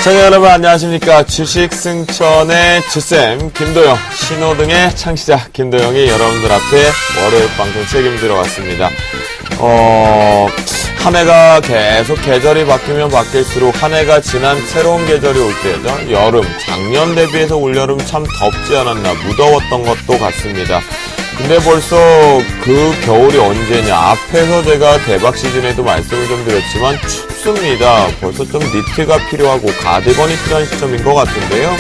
시청자 여러분 안녕하십니까. 주식승천의 주쌤 김도영, 신호등의 창시자 김도영이 여러분들 앞에 월요일 방송 책임지러 왔습니다. 한 해가 계속 계절이 바뀌면 바뀔수록 한 해가 지난 새로운 계절이 올 때죠. 여름, 작년 대비해서 올여름 참 덥지 않았나, 무더웠던 것도 같습니다. 근데 벌써 그 겨울이 언제냐. 앞에서 제가 대박 시즌에도 말씀을 좀 드렸지만 춥습니다. 벌써 좀 니트가 필요하고 가디건이 필요한 시점인 것 같은데요.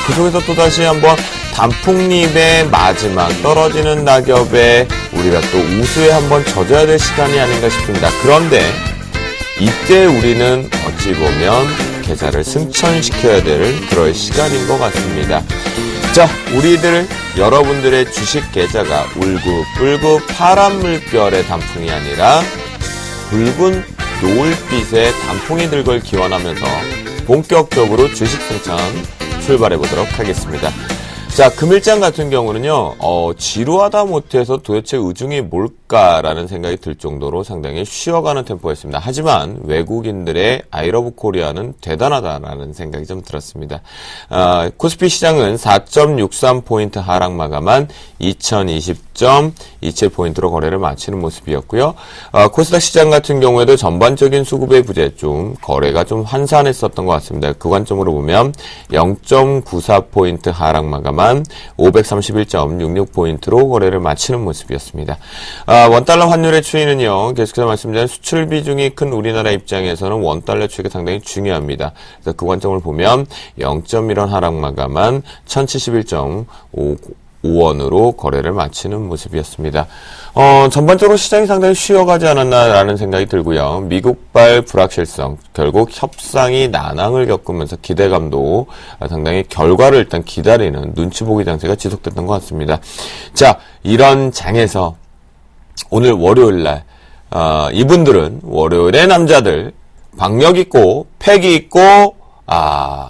그 속에서 또다시 한번 단풍잎의 마지막 떨어지는 낙엽에 우리가 또 우수에 한번 젖어야 될 시간이 아닌가 싶습니다. 그런데 이때 우리는 어찌 보면 계좌를 승천시켜야 될 그럴 시간인 것 같습니다. 자, 우리들 여러분들의 주식 계좌가 울긋불긋 파란 물결의 단풍이 아니라 붉은 노을빛의 단풍이 들 걸 기원하면서 본격적으로 주식 승천 출발해 보도록 하겠습니다. 자, 금일장 같은 경우는요, 지루하다 못해서 도대체 의중이 뭘까라는 생각이 들 정도로 상당히 쉬어가는 템포였습니다. 하지만 외국인들의 아이러브 코리아는 대단하다라는 생각이 좀 들었습니다. 코스피 시장은 4.63포인트 하락 마감한 2020.27포인트로 거래를 마치는 모습이었고요. 코스닥 시장 같은 경우에도 전반적인 수급의 부재 중 거래가 좀 환산했었던 것 같습니다. 그 관점으로 보면 0.94포인트 하락 마감한 531.66포인트로 거래를 마치는 모습이었습니다. 원달러 환율의 추이는요, 계속해서 말씀드린 수출 비중이 큰 우리나라 입장에서는 원달러 추이가 상당히 중요합니다. 그래서 그 관점을 보면 0.1원 하락 마감한 1071.5원으로 거래를 마치는 모습이었습니다. 전반적으로 시장이 상당히 쉬어가지 않았나라는 생각이 들고요. 미국발 불확실성, 결국 협상이 난항을 겪으면서 기대감도 상당히 결과를 일단 기다리는 눈치 보기 장세가 지속됐던 것 같습니다. 자, 이런 장에서 오늘 월요일날 이분들은 월요일의 남자들, 박력 있고 패기 있고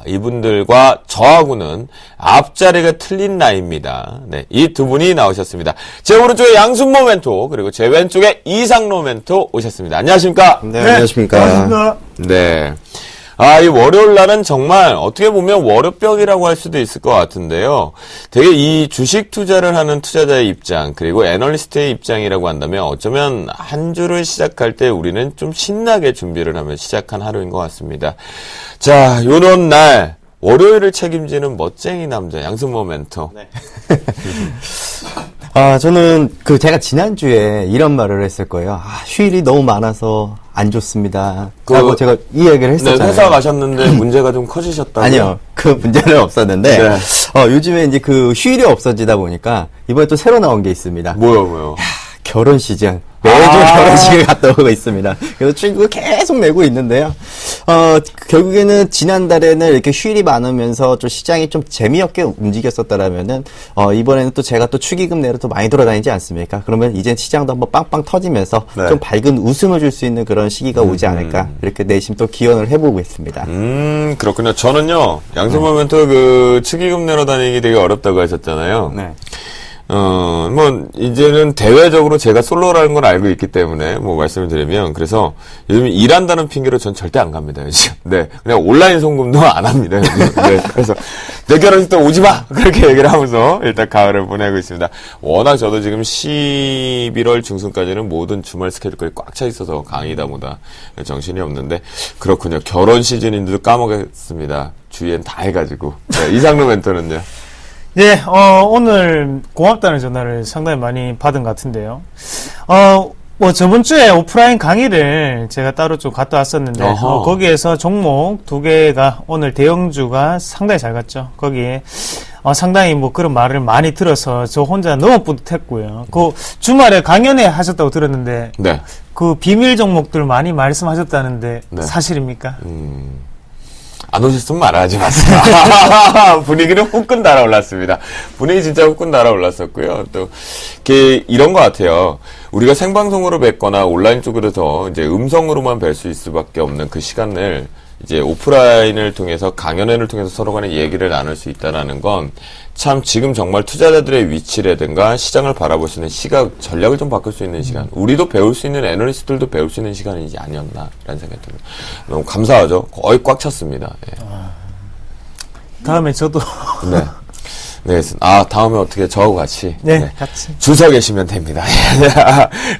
이분들과 저하고는 앞자리가 틀린 나이입니다. 네, 이 두 분이 나오셨습니다. 제 오른쪽에 양순모 멘토, 그리고 제 왼쪽에 이상로 멘토 오셨습니다. 안녕하십니까? 네, 안녕하십니까? 반갑습니다. 네. 이 월요일 날은 정말 어떻게 보면 월요병이라고 할 수도 있을 것 같은데요. 되게 이 주식 투자를 하는 투자자의 입장, 그리고 애널리스트의 입장이라고 한다면 어쩌면 한 주를 시작할 때 우리는 좀 신나게 준비를 하며 시작한 하루인 것 같습니다. 자, 요런 날 월요일을 책임지는 멋쟁이 남자 양순모 멘토. 네. 저는 제가 지난주에 이런 말을 했을 거예요. 휴일이 너무 많아서 안 좋습니다. 라고 제가 이 얘기를 했었잖아요. 네, 회사 가셨는데 문제가 좀 커지셨다고요? 아니요. 그 문제는 없었는데, 네. 요즘에 이제 휴일이 없어지다 보니까 이번에 또 새로 나온 게 있습니다. 뭐요? 결혼 시즌. 매주 결혼식을 갔다 오고 있습니다. 그래서 친구가 계속 내고 있는데요. 결국에는 지난달에는 이렇게 휴일이 많으면서 좀 시장이 좀 재미없게 움직였었다라면은, 이번에는 또 제가 또 축의금 내로 또 많이 돌아다니지 않습니까? 그러면 이제 시장도 한번 빵빵 터지면서 네. 좀 밝은 웃음을 줄 수 있는 그런 시기가 오지 않을까. 이렇게 내심 또 기원을 해보고 있습니다. 그렇군요. 저는요, 양순모 멘토 축의금 내러 다니기 되게 어렵다고 하셨잖아요. 네. 이제는 대외적으로 제가 솔로라는 걸 알고 있기 때문에, 말씀을 드리면, 그래서 요즘 일한다는 핑계로 전 절대 안 갑니다, 요즘. 네. 그냥 온라인 송금도 안 합니다, 요즘. 네. 그래서, 내 결혼식 때 오지 마! 그렇게 얘기를 하면서 일단 가을을 보내고 있습니다. 워낙 저도 지금 11월 중순까지는 모든 주말 스케줄까지 꽉 차 있어서 강의다 보다 정신이 없는데, 그렇군요. 결혼 시즌인데도 까먹었습니다. 주위엔 다 해가지고. 네, 이상로 멘토는요. 네, 오늘 고맙다는 전화를 상당히 많이 받은 것 같은데요. 저번 주에 오프라인 강의를 제가 따로 좀 갔다 왔었는데, 거기에서 종목 두 개가 오늘 대형주가 상당히 잘 갔죠. 거기에, 상당히 그런 말을 많이 들어서 저 혼자 너무 뿌듯했고요. 주말에 강연회 하셨다고 들었는데, 네. 그 비밀 종목들 많이 말씀하셨다는데, 네. 사실입니까? 안 오셨으면 말하지 마세요. 분위기는 후끈 달아올랐습니다. 분위기 진짜 후끈 달아올랐었고요. 또, 이런 것 같아요. 우리가 생방송으로 뵙거나 온라인 쪽으로서 이제 음성으로만 뵐 수 있을 수밖에 없는 그 시간을 이제 오프라인을 통해서 강연회를 통해서 서로 간에 얘기를 나눌 수 있다는 건 참 지금 정말 투자자들의 위치라든가 시장을 바라볼 수 있는 시각, 전략을 좀 바꿀 수 있는 시간, 우리도 배울 수 있는 애널리스트들도 배울 수 있는 시간이 아니었나라는 생각이 듭니다. 너무 감사하죠. 거의 꽉 찼습니다. 예. 다음에 저도 네. 네. 다음에 어떻게 저하고 같이. 네, 같이. 줄 서 계시면 됩니다.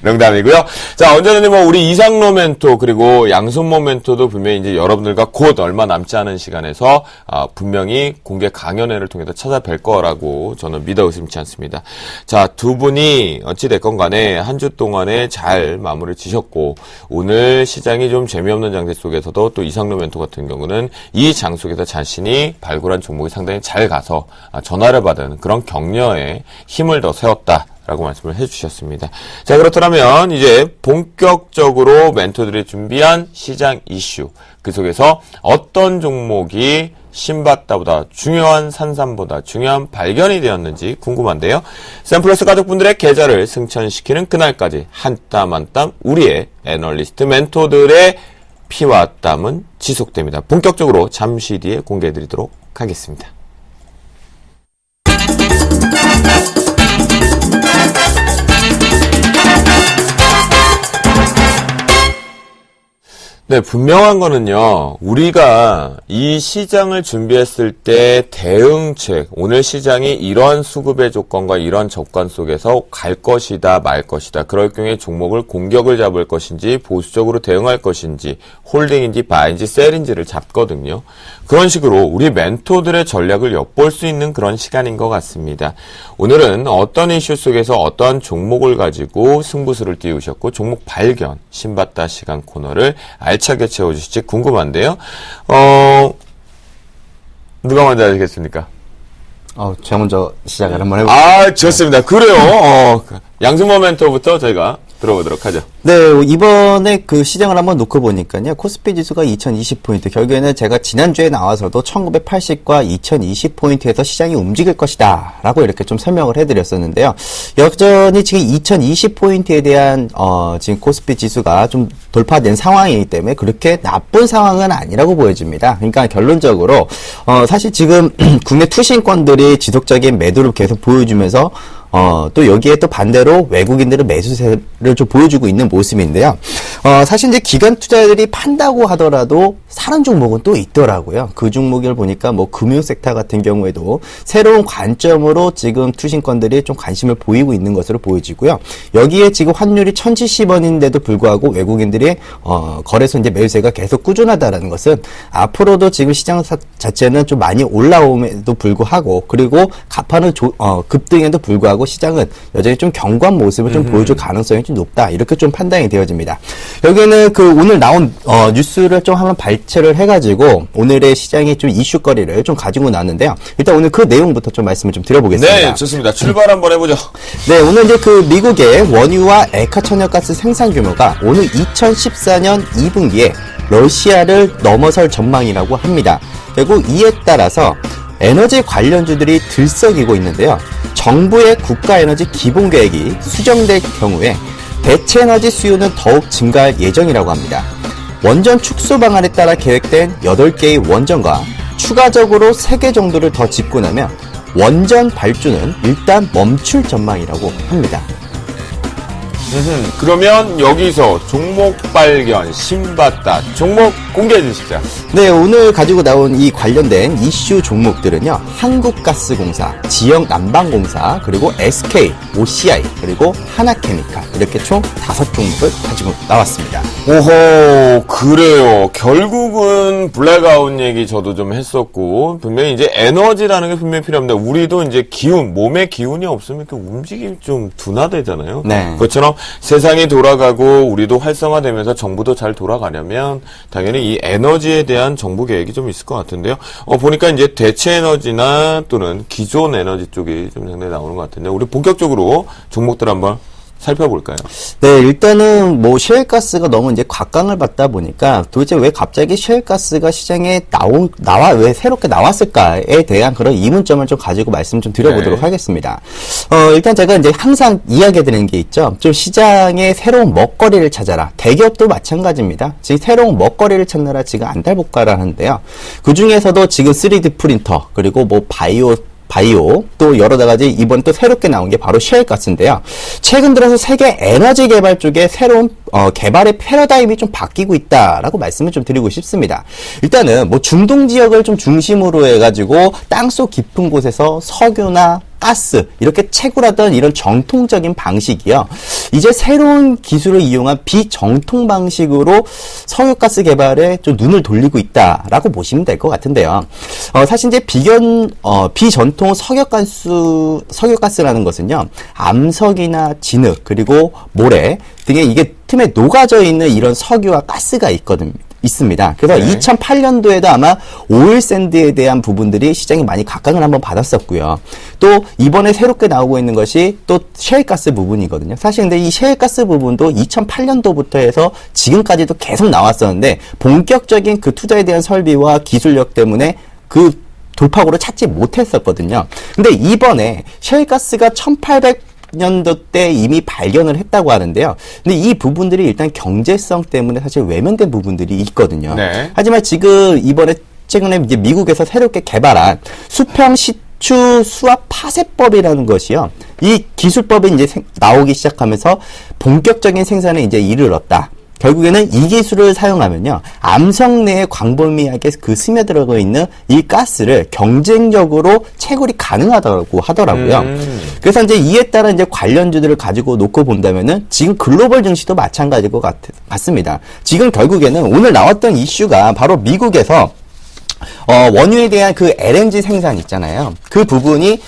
농담이고요. 자, 언제든지 우리 이상로 멘토, 그리고 양손모 멘토도 분명히 이제 여러분들과 곧 얼마 남지 않은 시간에서, 분명히 공개 강연회를 통해서 찾아뵐 거라고 저는 믿어 의심치 않습니다. 자, 두 분이 어찌됐건 간에 한 주 동안에 잘 마무리 지셨고, 오늘 시장이 좀 재미없는 장세 속에서도 또 이상로 멘토 같은 경우는 이 장 속에서 자신이 발굴한 종목이 상당히 잘 가서, 전화를 받은 그런 격려에 힘을 더 세웠다라고 말씀을 해주셨습니다. 자, 그렇다면 이제 본격적으로 멘토들이 준비한 시장 이슈, 그 속에서 어떤 종목이 신바다보다 중요한 산삼보다 중요한 발견이 되었는지 궁금한데요. 샘플러스 가족분들의 계좌를 승천시키는 그날까지 한 땀 한 땀 우리의 애널리스트 멘토들의 피와 땀은 지속됩니다. 본격적으로 잠시 뒤에 공개해드리도록 하겠습니다. 네, 분명한 거는요, 우리가 이 시장을 준비했을 때 대응책, 오늘 시장이 이러한 수급의 조건과 이러한 조건 속에서 갈 것이다, 말 것이다. 그럴 경우에 종목을 공격을 잡을 것인지, 보수적으로 대응할 것인지, 홀딩인지, 바인지, 셀인지를 잡거든요. 그런 식으로 우리 멘토들의 전략을 엿볼 수 있는 그런 시간인 것 같습니다. 오늘은 어떤 이슈 속에서 어떠한 종목을 가지고 승부수를 띄우셨고, 종목 발견, 신바다 시간 코너를 알차게 채워주실지 궁금한데요. 누가 먼저 하시겠습니까? 제가 먼저 시작을 한번 해볼게요. 좋습니다. 그래요. 양승모 멘토부터 저희가 들어보도록 하죠. 네, 이번에 그 시장을 한번 놓고 보니까요. 코스피 지수가 2020포인트. 결국에는 제가 지난주에 나와서도 1980과 2020포인트에서 시장이 움직일 것이다. 라고 이렇게 좀 설명을 해드렸었는데요. 여전히 지금 2020포인트에 대한, 지금 코스피 지수가 좀 돌파된 상황이기 때문에 그렇게 나쁜 상황은 아니라고 보여집니다. 그러니까 결론적으로, 사실 지금 국내 투신권들이 지속적인 매도를 계속 보여주면서 또 여기에 또 반대로 외국인들은 매수세를 좀 보여주고 있는 모습인데요. 사실 이제 기관 투자자들이 판다고 하더라도 사는 종목은 또 있더라고요. 그 종목을 보니까 금융 섹터 같은 경우에도 새로운 관점으로 지금 투신권들이 좀 관심을 보이고 있는 것으로 보여지고요. 여기에 지금 환율이 1070원인데도 불구하고 외국인들이 거래소 이제 매수세가 계속 꾸준하다라는 것은 앞으로도 지금 시장 자체는 좀 많이 올라옴에도 불구하고 그리고 가파른 급등에도 불구하고 시장은 여전히 좀 견고한 모습을 좀 보여줄 가능성이 좀 높다. 이렇게 좀 판단이 되어집니다. 여기는 그 오늘 나온 뉴스를 좀 한번 발췌를 해가지고 오늘의 시장의 좀 이슈거리를 좀 가지고 나왔는데요. 일단 오늘 그 내용부터 좀 말씀을 좀 드려보겠습니다. 네, 좋습니다. 출발 한번 해보죠. 네, 오늘 이제 그 미국의 원유와 액화천연가스 생산 규모가 오늘 2014년 2분기에 러시아를 넘어설 전망이라고 합니다. 결국 이에 따라서 에너지 관련주들이 들썩이고 있는데요. 정부의 국가에너지 기본계획이 수정될 경우에 대체 에너지 수요는 더욱 증가할 예정이라고 합니다. 원전 축소 방안에 따라 계획된 8개의 원전과 추가적으로 3개 정도를 더 짓고 나면 원전 발주는 일단 멈출 전망이라고 합니다. 그러면 여기서 종목 발견, 신바다, 종목 공개해 주시죠. 네, 오늘 가지고 나온 이 관련된 이슈 종목들은요. 한국가스공사, 지역난방공사, 그리고 SK, OCI, 그리고 하나케미칼 이렇게 총 5종목을 가지고 나왔습니다. 오호, 그래요. 결국은 블랙아웃 얘기 저도 좀 했었고 분명히 이제 에너지라는 게 분명히 필요합니다. 우리도 이제 기운, 몸에 기운이 없으면 그 움직임이 좀 둔화되잖아요. 네. 그것처럼 세상이 돌아가고 우리도 활성화되면서 정부도 잘 돌아가려면 당연히 이 에너지에 대한 정부 계획이 좀 있을 것 같은데요. 보니까 이제 대체 에너지나 또는 기존 에너지 쪽이 좀 상당히 나오는 것 같은데 우리 본격적으로 종목들 한번 살펴볼까요? 네, 일단은 뭐 셰일가스가 너무 이제 곽강을 받다 보니까 도대체 왜 갑자기 셰일가스가 시장에 왜 새롭게 나왔을까에 대한 그런 의문점을 좀 가지고 말씀 좀 드려보도록 네. 하겠습니다. 일단 제가 이제 항상 이야기해드리는 게 있죠. 좀 시장에 새로운 먹거리를 찾아라. 대기업도 마찬가지입니다. 지금 새로운 먹거리를 찾느라 지금 안달복가를 하는데요. 그 중에서도 지금 3D 프린터, 그리고 뭐 바이오, 또 여러 가지 이번 또 새롭게 나온 게 바로 셰일가스인데요. 최근 들어서 세계 에너지 개발 쪽에 새로운 개발의 패러다임이 좀 바뀌고 있다라고 말씀을 좀 드리고 싶습니다. 일단은 뭐 중동 지역을 좀 중심으로 해가지고 땅속 깊은 곳에서 석유나 가스 이렇게 채굴하던 이런 정통적인 방식이요. 이제 새로운 기술을 이용한 비정통 방식으로 석유가스 개발에 좀 눈을 돌리고 있다라고 보시면 될 것 같은데요. 사실 이제 비전통 석유가스라는 것은요. 암석이나 진흙 그리고 모래 등의 이게 틈에 녹아져 있는 이런 석유와 가스가 있습니다. 그래서 네. 2008년도에도 아마 오일 샌드에 대한 부분들이 시장이 많이 각광을 한번 받았었고요. 또 이번에 새롭게 나오고 있는 것이 또 셰일가스 부분이거든요. 사실 근데 이 셰일가스 부분도 2008년도부터 해서 지금까지도 계속 나왔었는데 본격적인 그 투자에 대한 설비와 기술력 때문에 그 돌파구를 찾지 못했었거든요. 근데 이번에 셰일가스가 1800년도 때 이미 발견을 했다고 하는데요. 근데 이 부분들이 일단 경제성 때문에 사실 외면된 부분들이 있거든요. 네. 하지만 지금 최근에 이제 미국에서 새롭게 개발한 수평 시추 수압 파쇄법이라는 것이요. 이 기술법이 이제 나오기 시작하면서 본격적인 생산에 이제 이르렀다. 결국에는 이 기술을 사용하면요. 암석 내에 광범위하게 그 스며들어가 있는 이 가스를 경쟁적으로 채굴이 가능하다고 하더라고요. 그래서 이제 이에 따라 이제 관련주들을 가지고 놓고 본다면은 지금 글로벌 증시도 마찬가지일 것 같습니다. 지금 결국에는 오늘 나왔던 이슈가 바로 미국에서 원유에 대한 그 LNG 생산 있잖아요. 그 부분이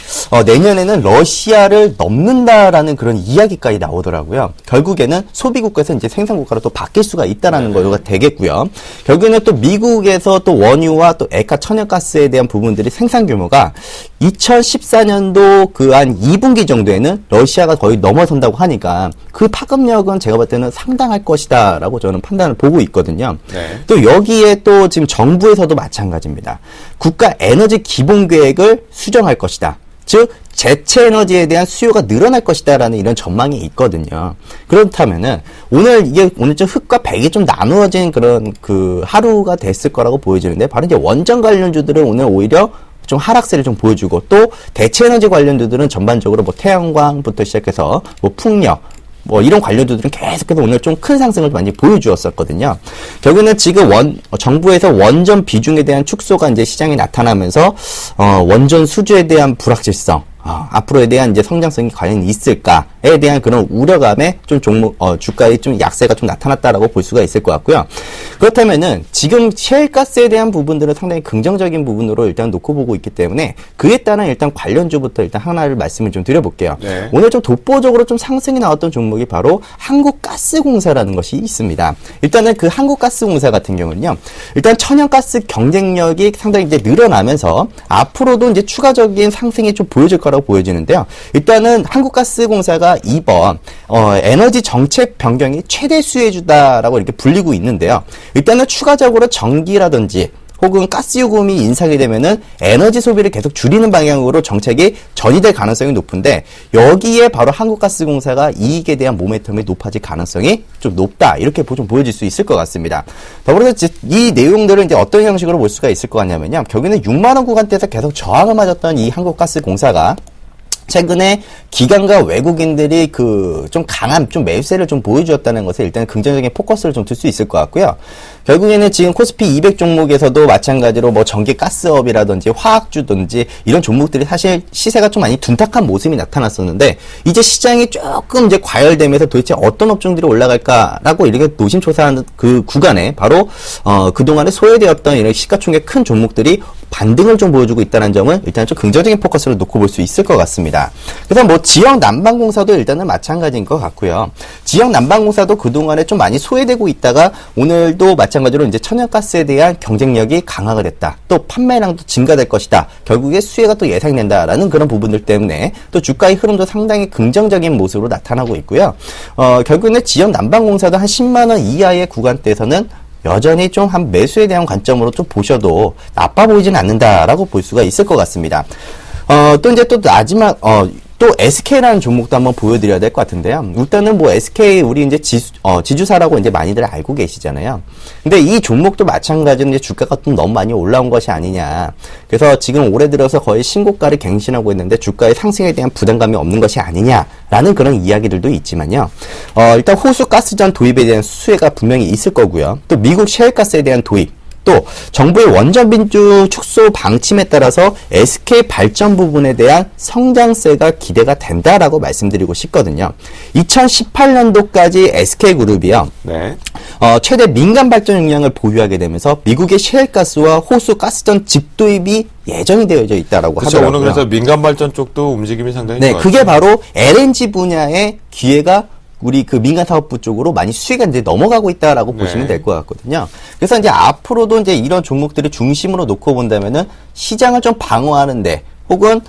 내년에는 러시아를 넘는다라는 그런 이야기까지 나오더라고요. 결국에는 소비국가에서 이제 생산국가로 또 바뀔 수가 있다라는 거가 되겠고요. 결국에는 또 미국에서 또 원유와 또 액화 천연가스에 대한 부분들이 생산 규모가 2014년도 그 한 2분기 정도에는 러시아가 거의 넘어선다고 하니까 그 파급력은 제가 볼 때는 상당할 것이다라고 저는 판단을 보고 있거든요. 네. 또 여기에 또 지금 정부에서도 마찬가지입니다. 국가 에너지 기본 계획을 수정할 것이다. 즉 재체 에너지에 대한 수요가 늘어날 것이다라는 이런 전망이 있거든요. 그렇다면은 오늘 좀 흑과 백이 좀 나누어진 그런 그 하루가 됐을 거라고 보여지는데 바로 이제 원전 관련주들은 오늘 오히려 좀 하락세를 좀 보여주고 또 대체 에너지 관련주들은 전반적으로 뭐 태양광부터 시작해서 뭐 풍력 뭐 이런 관련주들은 계속해서 오늘 좀 큰 상승을 많이 보여주었었거든요. 결국에는 지금 정부에서 원전 비중에 대한 축소가 이제 시장에 나타나면서 원전 수주에 대한 불확실성, 앞으로에 대한 이제 성장성이 과연 있을까에 대한 그런 우려감에 좀 주가의 좀 약세가 좀 나타났다라고 볼 수가 있을 것 같고요. 그렇다면은 지금 셰일가스에 대한 부분들은 상당히 긍정적인 부분으로 일단 놓고 보고 있기 때문에 그에 따른 일단 관련주부터 일단 하나를 말씀을 좀 드려볼게요. 네. 오늘 좀 독보적으로 좀 상승이 나왔던 종목이 바로 한국가스공사라는 것이 있습니다. 일단은 그 한국가스공사 같은 경우는요. 일단 천연가스 경쟁력이 상당히 이제 늘어나면서 앞으로도 이제 추가적인 상승이 좀 보여질 거라고 보여지는데요. 일단은 한국가스공사가 이번 에너지 정책 변경이 최대 수혜주다라고 이렇게 불리고 있는데요. 일단은 추가적으로 전기라든지 혹은 가스 요금이 인상이 되면은 에너지 소비를 계속 줄이는 방향으로 정책이 전이될 가능성이 높은데 여기에 바로 한국가스공사가 이익에 대한 모멘텀이 높아질 가능성이 좀 높다 이렇게 좀 보여질 수 있을 것 같습니다. 더불어서 이 내용들을 이제 어떤 형식으로 볼 수가 있을 것 같냐면요. 결국에는 6만 원 구간대에서 계속 저항을 맞았던 이 한국가스공사가 최근에 기관과 외국인들이 좀 강한 매수세를 좀 보여주었다는 것에 일단 긍정적인 포커스를 좀 둘 수 있을 것 같고요. 결국에는 지금 코스피 200 종목에서도 마찬가지로 뭐 전기 가스업이라든지 화학주든지 이런 종목들이 사실 시세가 좀 많이 둔탁한 모습이 나타났었는데 이제 시장이 조금 이제 과열되면서 도대체 어떤 업종들이 올라갈까라고 이렇게 노심초사하는 그 구간에 바로 그동안에 소외되었던 이런 시가총액 큰 종목들이 반등을 좀 보여주고 있다는 점은 일단 좀 긍정적인 포커스를 놓고 볼 수 있을 것 같습니다. 그래서 뭐 지역 난방공사도 일단은 마찬가지인 것 같고요. 지역 난방공사도 그동안에 좀 많이 소외되고 있다가 오늘도 마찬가지로 이제 천연가스에 대한 경쟁력이 강화가 됐다. 또 판매량도 증가될 것이다. 결국에 수혜가 또 예상된다라는 그런 부분들 때문에 또 주가의 흐름도 상당히 긍정적인 모습으로 나타나고 있고요. 결국에는 지역 난방공사도 한 10만 원 이하의 구간대에서는 여전히 좀 한 매수에 대한 관점으로 좀 보셔도 나빠 보이진 않는다라고 볼 수가 있을 것 같습니다. 또 이제 또 마지막, 또 SK라는 종목도 한번 보여드려야 될 것 같은데요. 일단은 뭐 SK 우리 이제 지주사라고 이제 많이들 알고 계시잖아요. 근데 이 종목도 마찬가지로 이제 주가가 좀 너무 많이 올라온 것이 아니냐. 그래서 지금 올해 들어서 거의 신고가를 갱신하고 있는데 주가의 상승에 대한 부담감이 없는 것이 아니냐라는 그런 이야기들도 있지만요. 일단 호수 가스전 도입에 대한 수혜가 분명히 있을 거고요. 또 미국 셰일가스에 대한 도입. 또 정부의 원전빈주 축소 방침에 따라서 SK 발전 부분에 대한 성장세가 기대가 된다라고 말씀드리고 싶거든요. 2018년도까지 SK그룹이요. 네. 최대 민간 발전 용량을 보유하게 되면서 미국의 셰일가스와 호수 가스전 직도입이 예정이 되어져 있다라고 그렇죠. 하더라고요. 오늘 그래서 민간 발전 쪽도 움직임이 상당히 네, 좋았죠. 그게 바로 LNG 분야의 기회가 우리 그 민간 사업부 쪽으로 많이 수혜가 이제 넘어가고 있다라고 네. 보시면 될 것 같거든요. 그래서 이제 앞으로도 이제 이런 종목들을 중심으로 놓고 본다면은 시장을 좀 방어하는데 혹은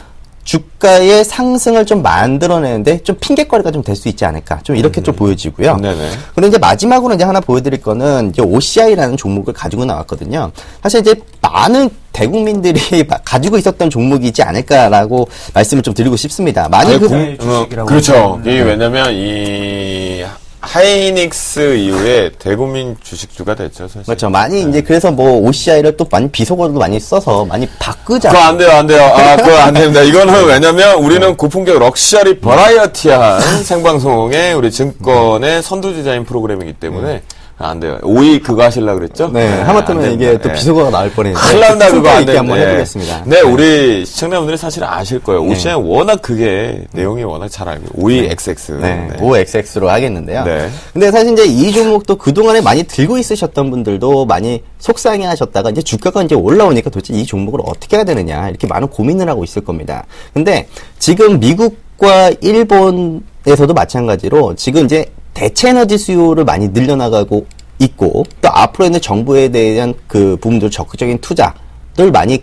주가의 상승을 좀 만들어내는데 좀 핑계거리가 좀 될 수 있지 않을까. 좀 이렇게 좀 보여지고요. 네네. 그런데 이제 마지막으로 이제 하나 보여드릴 거는 이제 OCI라는 종목을 가지고 나왔거든요. 사실 이제 많은 대국민들이 가지고 있었던 종목이지 않을까라고 말씀을 좀 드리고 싶습니다. 많이 주식이라고 그렇죠. 이게 왜냐면 이 하이닉스 이후에 대국민 주식주가 됐죠, 사실. 그렇죠. 많이 이제 그래서 뭐 OCI를 또 많이 비속어도 많이 써서 많이 바꾸자. 그거 안 돼요, 안 돼요. 그거 안 됩니다. 이거는 왜냐면 우리는 고품격 럭셔리 버라이어티한 생방송에 우리 증권의 선두 디자인 프로그램이기 때문에 안 돼요. 오이 그거 하시려고 그랬죠? 네, 하마터면 안 이게 됩니다. 또 네. 비속어가 나올 뻔했는데. 큰일 난다, 그거 안 있게 돼. 한번 해보겠습니다. 네, 우리 시청자분들이 사실 아실 거예요. 오시안 워낙 그게 내용이 워낙 잘 알고. 오이 XX. 네, OXX로 하겠는데요. 네. 근데 사실 이제 이 종목도 그동안에 많이 들고 있으셨던 분들도 많이 속상해 하셨다가 이제 주가가 이제 올라오니까 도대체 이 종목을 어떻게 해야 되느냐 이렇게 많은 고민을 하고 있을 겁니다. 근데 지금 미국과 일본에서도 마찬가지로 지금 이제 대체 에너지 수요를 많이 늘려나가고 있고 또 앞으로는 정부에 대한 그 부분들 적극적인 투자를 많이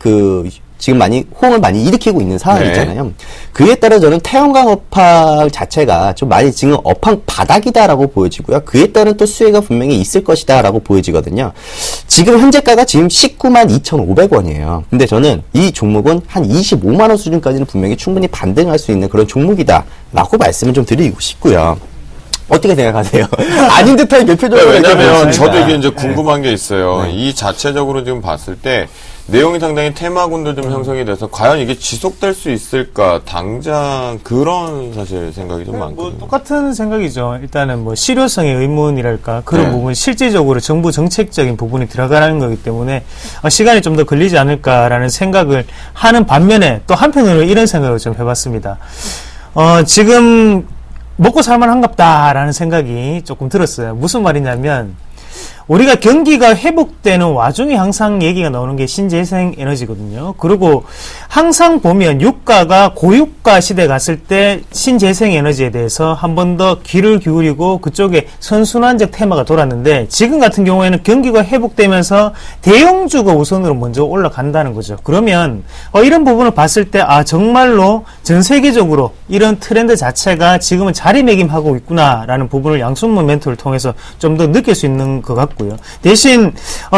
지금 많이 호응을 많이 일으키고 있는 상황이잖아요. 그에 따라 저는 태양광 업황 자체가 좀 많이 지금 업황 바닥이다라고 보여지고요. 그에 따른 또 수혜가 분명히 있을 것이다라고 보여지거든요. 지금 현재가가 지금 19만 2,500원이에요. 근데 저는 이 종목은 한 25만 원 수준까지는 분명히 충분히 반등할 수 있는 그런 종목이다라고 말씀을 좀 드리고 싶고요. 어떻게 생각하세요? 아닌 듯한 게 표정을 왜냐면 저도 이게 이제 궁금한 게 있어요. 이 자체적으로 지금 봤을 때 내용이 상당히 테마군들 좀 형성이 돼서 과연 이게 지속될 수 있을까? 당장 그런 사실 생각이 좀 많거든요. 뭐 똑같은 생각이죠. 일단은 뭐 실효성의 의문이랄까 그런 네. 부분 실질적으로 정부 정책적인 부분이 들어가는 거기 때문에 시간이 좀 더 걸리지 않을까라는 생각을 하는 반면에 또 한편으로 이런 생각을 좀 해봤습니다. 지금 먹고 살만한갑다라는 생각이 조금 들었어요. 무슨 말이냐면 우리가 경기가 회복되는 와중에 항상 얘기가 나오는 게 신재생 에너지거든요. 그리고 항상 보면 유가가 고유가 시대 갔을 때 신재생 에너지에 대해서 한 번 더 귀를 기울이고 그쪽에 선순환적 테마가 돌았는데 지금 같은 경우에는 경기가 회복되면서 대형주가 우선으로 먼저 올라간다는 거죠. 그러면 이런 부분을 봤을 때 정말로 전 세계적으로 이런 트렌드 자체가 지금은 자리매김하고 있구나라는 부분을 양순모 멘토를 통해서 좀 더 느낄 수 있는 것 같고요. 대신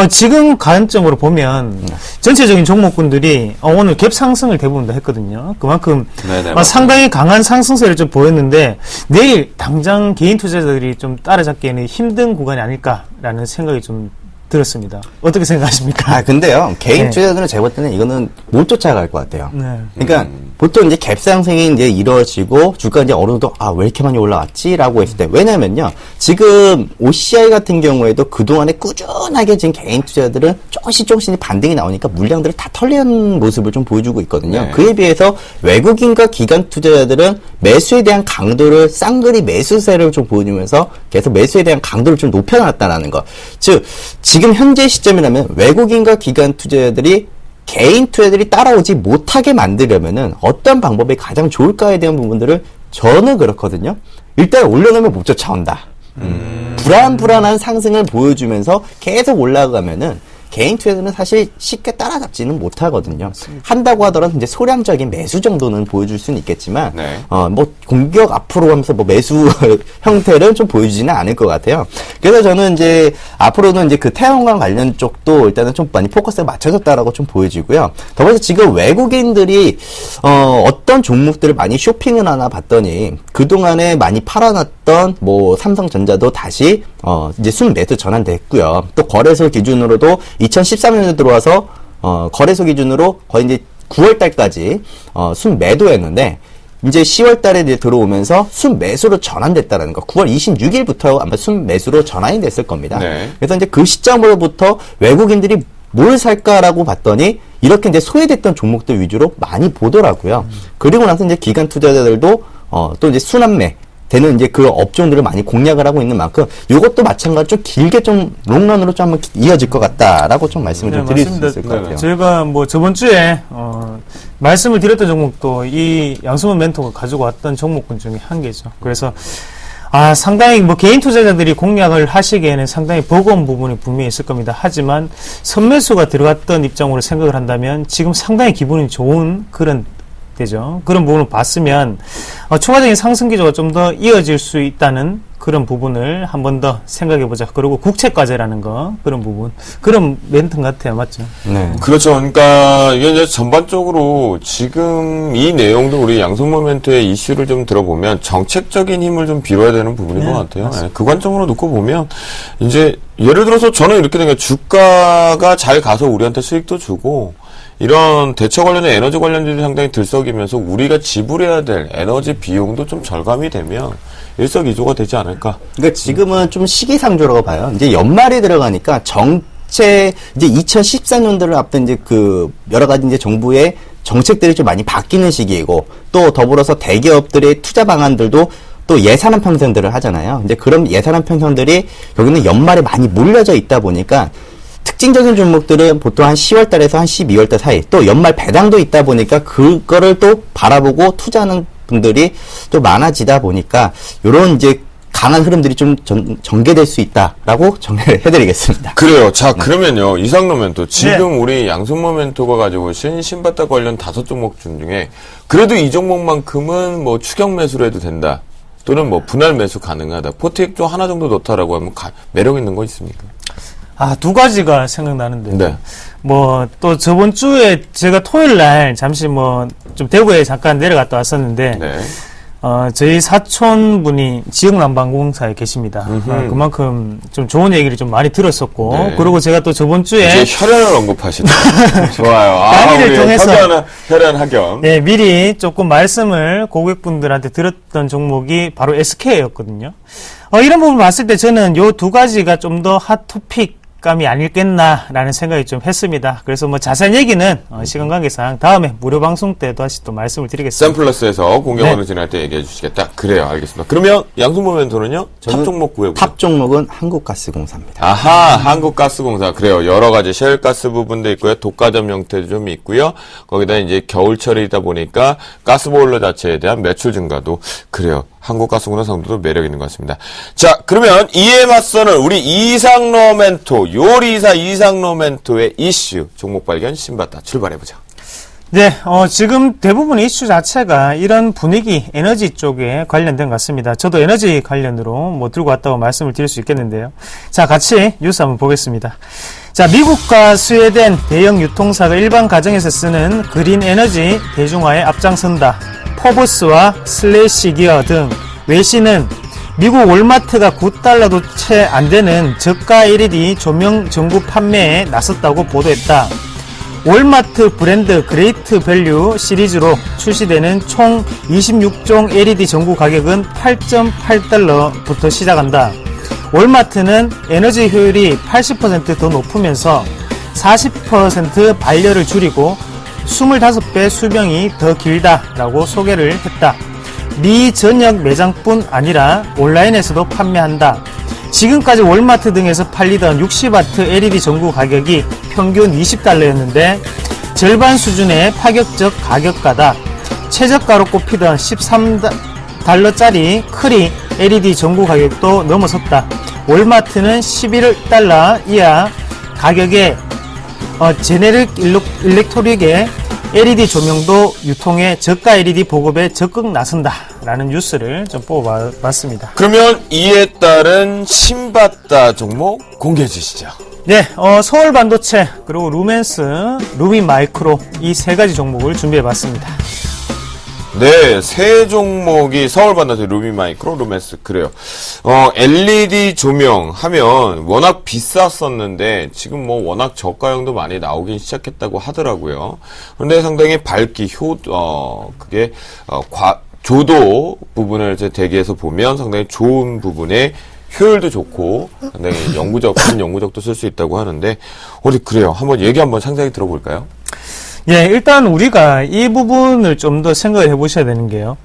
지금 관점으로 보면 전체적인 종목군들이 오늘 갭 상승을 대부분 다 했거든요. 그만큼 네네, 상당히 강한 상승세를 좀 보였는데 내일 당장 개인 투자자들이 좀 따라잡기에는 힘든 구간이 아닐까라는 생각이 좀 들었습니다. 어떻게 생각하십니까? 근데요, 개인 네. 투자자들은 제가 볼 때는 이거는 못 쫓아갈 것 같아요. 네. 그러니까 보통 이제 갭 상승이 이제 이루어지고 주가 이제 어느 정도 왜 이렇게 많이 올라왔지라고 했을 때 왜냐면요 지금 OCI 같은 경우에도 그 동안에 꾸준하게 지금 개인 투자들은 조금씩 반등이 나오니까 물량들을 다 털리는 모습을 좀 보여주고 있거든요. 네. 그에 비해서 외국인과 기관 투자자들은 매수에 대한 강도를 쌍그리 매수세를 좀 보여주면서 계속 매수에 대한 강도를 좀 높여놨다는 것. 즉 지금 현재 시점이라면 외국인과 기관 투자자들이 개인 투자들이 따라오지 못하게 만들려면은 어떤 방법이 가장 좋을까에 대한 부분들을 저는 그렇거든요. 일단 올려놓으면 못 쫓아온다. 불안불안한 상승을 보여주면서 계속 올라가면은 개인 투자자는 사실 쉽게 따라잡지는 못하거든요. 한다고 하더라도 이제 소량적인 매수 정도는 보여줄 수는 있겠지만, 네. 뭐 공격 앞으로 하면서 뭐 매수 형태를 좀 보여주지는 않을 것 같아요. 그래서 저는 이제 앞으로는 이제 그 태양광 관련 쪽도 일단은 좀 많이 포커스가 맞춰졌다라고 좀 보여지고요. 더불어서 지금 외국인들이 어떤 종목들을 많이 쇼핑을 하나 봤더니 그동안에 많이 팔아놨던 뭐 삼성전자도 다시 이제 순매수 전환됐고요. 또 거래소 기준으로도 2013년에 들어와서 거래소 기준으로 거의 이제 9월 달까지 순매도였는데 이제 10월 달에 이제 들어오면서 순매수로 전환됐다라는 거. 9월 26일부터 아마 순매수로 전환이 됐을 겁니다. 네. 그래서 이제 그 시점으로부터 외국인들이 뭘 살까라고 봤더니 이렇게 이제 소외됐던 종목들 위주로 많이 보더라고요. 그리고 나서 이제 기관 투자자들도 또 이제 순환매 되는 이제 그 업종들을 많이 공략을 하고 있는 만큼 이것도 마찬가지로 좀 길게 좀 롱런으로 좀 한번 이어질 것 같다라고 좀 말씀을 좀 드릴 수 있을 것 같아요. 저희가 뭐 저번 주에 말씀을 드렸던 종목도 이 양승원 멘토가 가지고 왔던 종목군 중에 한 개죠. 그래서 상당히 뭐 개인 투자자들이 공략을 하시기에는 상당히 버거운 부분이 분명히 있을 겁니다. 하지만 선매수가 들어갔던 입장으로 생각을 한다면 지금 상당히 기분이 좋은 그런 되죠. 그런 부분을 봤으면 추가적인 상승 기조가 좀 더 이어질 수 있다는 그런 부분을 한 번 더 생각해보자. 그리고 국채과제라는 거 그런 부분 그런 멘트 같아요. 맞죠? 네. 그렇죠. 그러니까 이게 이제 전반적으로 지금 이 내용도 우리 양승모 멘토의 이슈를 좀 들어보면 정책적인 힘을 좀 빌어야 되는 부분인 것 같아요. 네, 그 관점으로 놓고 보면 이제 예를 들어서 저는 이렇게 된 게 주가가 잘 가서 우리한테 수익도 주고 이런 대처 관련된 에너지 관련들이 상당히 들썩이면서 우리가 지불해야 될 에너지 비용도 좀 절감이 되면 일석이조가 되지 않을까. 그러니까 지금은 좀 시기상조라고 봐요. 이제 연말에 들어가니까 이제 2014년도를 앞둔 이제 그 여러 가지 이제 정부의 정책들이 좀 많이 바뀌는 시기이고 또 더불어서 대기업들의 투자 방안들도 또 예산안 편성들을 하잖아요. 이제 그런 예산안 편성들이 여기는 연말에 많이 몰려져 있다 보니까 특징적인 종목들은 보통 한 10월 달에서 한 12월 달 사이 또 연말 배당도 있다 보니까 그거를 또 바라보고 투자하는 분들이 또 많아지다 보니까 요런 이제 강한 흐름들이 좀 전개될 수 있다라고 정리를 해드리겠습니다. 그래요. 자, 그러면요. 이상로 멘토. 지금 우리 양승모 멘토가 가지고 오신 신바타 관련 5종목 중에 그래도 이 종목만큼은 뭐 추격 매수를 해도 된다. 또는 뭐 분할 매수 가능하다. 포트액 좀 하나 정도 넣다라고 하면 매력 있는 거 있습니까? 두 가지가 생각나는데. 네. 뭐, 또 저번 주에 제가 토요일 날 잠시 뭐, 좀 대구에 잠깐 내려갔다 왔었는데, 네. 저희 사촌분이 지역난방공사에 계십니다. 그만큼 좀 좋은 얘기를 좀 많이 들었었고, 네. 그리고 제가 또 저번 주에. 이제 혈연을 언급하시다. 좋아요. 강의를 우리 통해서. 혈연 학연. 네, 미리 조금 말씀을 고객분들한테 들었던 종목이 바로 SK였거든요. 이런 부분을 봤을 때 저는 요 두 가지가 좀 더 핫토픽 감이 아닐겠나라는 생각이 좀 했습니다. 그래서 뭐 자세한 얘기는 시간 관계상 다음에 무료 방송 때 다시 또 말씀을 드리겠습니다. 샘플러스에서 공개방송 네. 진행할 때 얘기해 주시겠다. 그래요. 알겠습니다. 그러면 양승모 멘토는요? 탑 종목 구해보죠. 탑 종목은 한국가스공사입니다. 아하, 한국가스공사. 그래요. 여러 가지 셰일가스 부분도 있고요. 독과점 형태도 좀 있고요. 거기다 이제 겨울철이다 보니까 가스보일러 자체에 대한 매출 증가도 그래요. 한국가스공사 상도도 매력 있는 것 같습니다. 자, 그러면 이에 맞서는 우리 이상로 멘토, 요리사 이상로 멘토의 이슈, 종목 발견 신바타 출발해보자. 네, 지금 대부분 이슈 자체가 이런 분위기, 에너지 쪽에 관련된 것 같습니다. 저도 에너지 관련으로 뭐 들고 왔다고 말씀을 드릴 수 있겠는데요. 자, 같이 뉴스 한번 보겠습니다. 자, 미국과 스웨덴 대형 유통사가 일반 가정에서 쓰는 그린 에너지 대중화에 앞장선다. 포브스와 슬래시기어 등 외신은 미국 월마트가 $9도 채 안 되는 저가 LED 조명 전구 판매에 나섰다고 보도했다. 월마트 브랜드 그레이트 밸류 시리즈로 출시되는 총 26종 LED 전구 가격은 $8.8부터 시작한다. 월마트는 에너지 효율이 80% 더 높으면서 40% 발열을 줄이고 25배 수명이 더 길다라고 소개를 했다. 미 전역 매장뿐 아니라 온라인에서도 판매한다. 지금까지 월마트 등에서 팔리던 60W LED 전구 가격이 평균 $20였는데 절반 수준의 파격적 가격가다. 최저가로 꼽히던 $13짜리 크리 LED 전구 가격도 넘어섰다. 월마트는 11달러 이하 가격에 제네릭 일렉트릭의 LED 조명도 유통에 저가 LED 보급에 적극 나선다라는 뉴스를 좀 뽑아봤습니다. 그러면 이에 따른 신받다 종목 공개해 주시죠. 네, 서울 반도체 그리고 루멘스, 루미 마이크로 이 세 가지 종목을 준비해봤습니다. 네, 세 종목이 서울 반도체, 루미마이크로, 루멘스. 그래요. LED 조명 하면 워낙 비쌌었는데 지금 뭐 워낙 저가형도 많이 나오긴 시작했다고 하더라고요. 그런데 상당히 밝기, 조도 부분을 이제 대기해서 보면 상당히 좋은 부분에 효율도 좋고 상당히 큰 연구적도 쓸 수 있다고 하는데 그래요. 한번 얘기 한번 상세히 들어볼까요? 예, 일단 우리가 이 부분을 좀 더 생각을 해보셔야 되는 게요.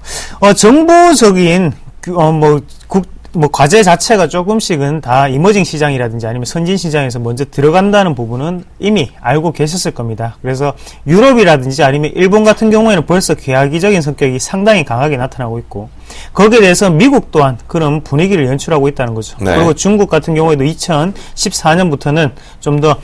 정보적인 과제 자체가 조금씩은 다 이머징 시장이라든지 아니면 선진 시장에서 먼저 들어간다는 부분은 이미 알고 계셨을 겁니다. 그래서 유럽이라든지 아니면 일본 같은 경우에는 벌써 계약이적인 성격이 상당히 강하게 나타나고 있고 거기에 대해서 미국 또한 그런 분위기를 연출하고 있다는 거죠. 네. 그리고 중국 같은 경우에도 2014년부터는 좀 더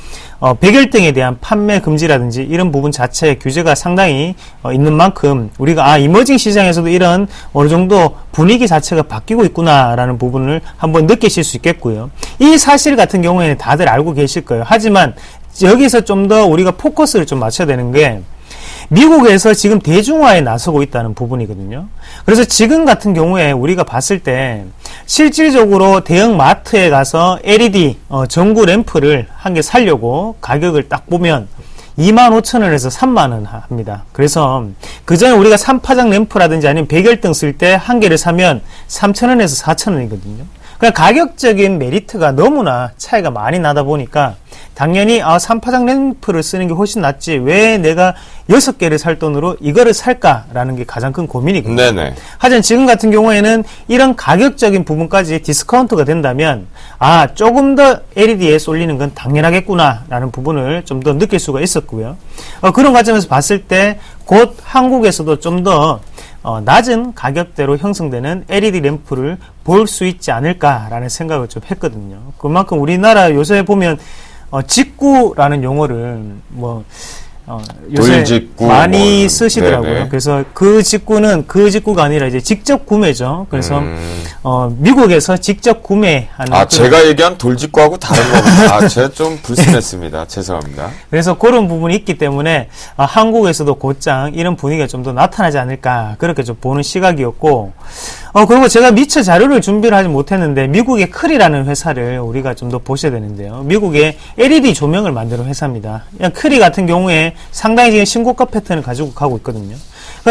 백열등에 대한 판매 금지라든지 이런 부분 자체 규제가 상당히 있는 만큼 우리가 이머징 시장에서도 이런 어느 정도 분위기 자체가 바뀌고 있구나라는 부분을 한번 느끼실 수 있겠고요. 이 사실 같은 경우에는 다들 알고 계실 거예요. 하지만 여기서 좀 더 우리가 포커스를 좀 맞춰야 되는 게 미국에서 지금 대중화에 나서고 있다는 부분이거든요. 그래서 지금 같은 경우에 우리가 봤을 때 실질적으로 대형 마트에 가서 LED 전구 램프를 한 개 사려고 가격을 딱 보면 25,000원에서 30,000원 합니다. 그래서 그 전에 우리가 3파장 램프라든지 아니면 백열등 쓸 때 한 개를 사면 3,000원에서 4,000원이거든요. 그러니까 가격적인 메리트가 너무나 차이가 많이 나다 보니까 당연히 3파장 램프를 쓰는 게 훨씬 낫지 왜 내가 6개를 살 돈으로 이거를 살까라는 게 가장 큰 고민이거든요. 네네. 하지만 지금 같은 경우에는 이런 가격적인 부분까지 디스카운트가 된다면 조금 더 LED에 쏠리는 건 당연하겠구나라는 부분을 좀 더 느낄 수가 있었고요. 그런 과정에서 봤을 때 곧 한국에서도 좀 더 낮은 가격대로 형성되는 LED 램프를 볼 수 있지 않을까라는 생각을 좀 했거든요. 그만큼 우리나라 요새 보면 직구라는 용어를 요새 돌직구 많이 쓰시더라고요. 네네. 그래서 그 직구가 아니라 이제 직접 구매죠. 그래서 미국에서 직접 구매하는 제가 얘기한 돌직구하고 다른 겁니다. 제가 좀 불순했습니다. 죄송합니다. 그래서 그런 부분이 있기 때문에 한국에서도 곧장 이런 분위기가 좀 더 나타나지 않을까 그렇게 좀 보는 시각이었고 그리고 제가 미처 자료를 준비를 하지 못했는데 미국의 크리라는 회사를 우리가 좀 더 보셔야 되는데요. 미국의 LED 조명을 만드는 회사입니다. 크리 같은 경우에 상당히 지금 신고가 패턴을 가지고 가고 있거든요.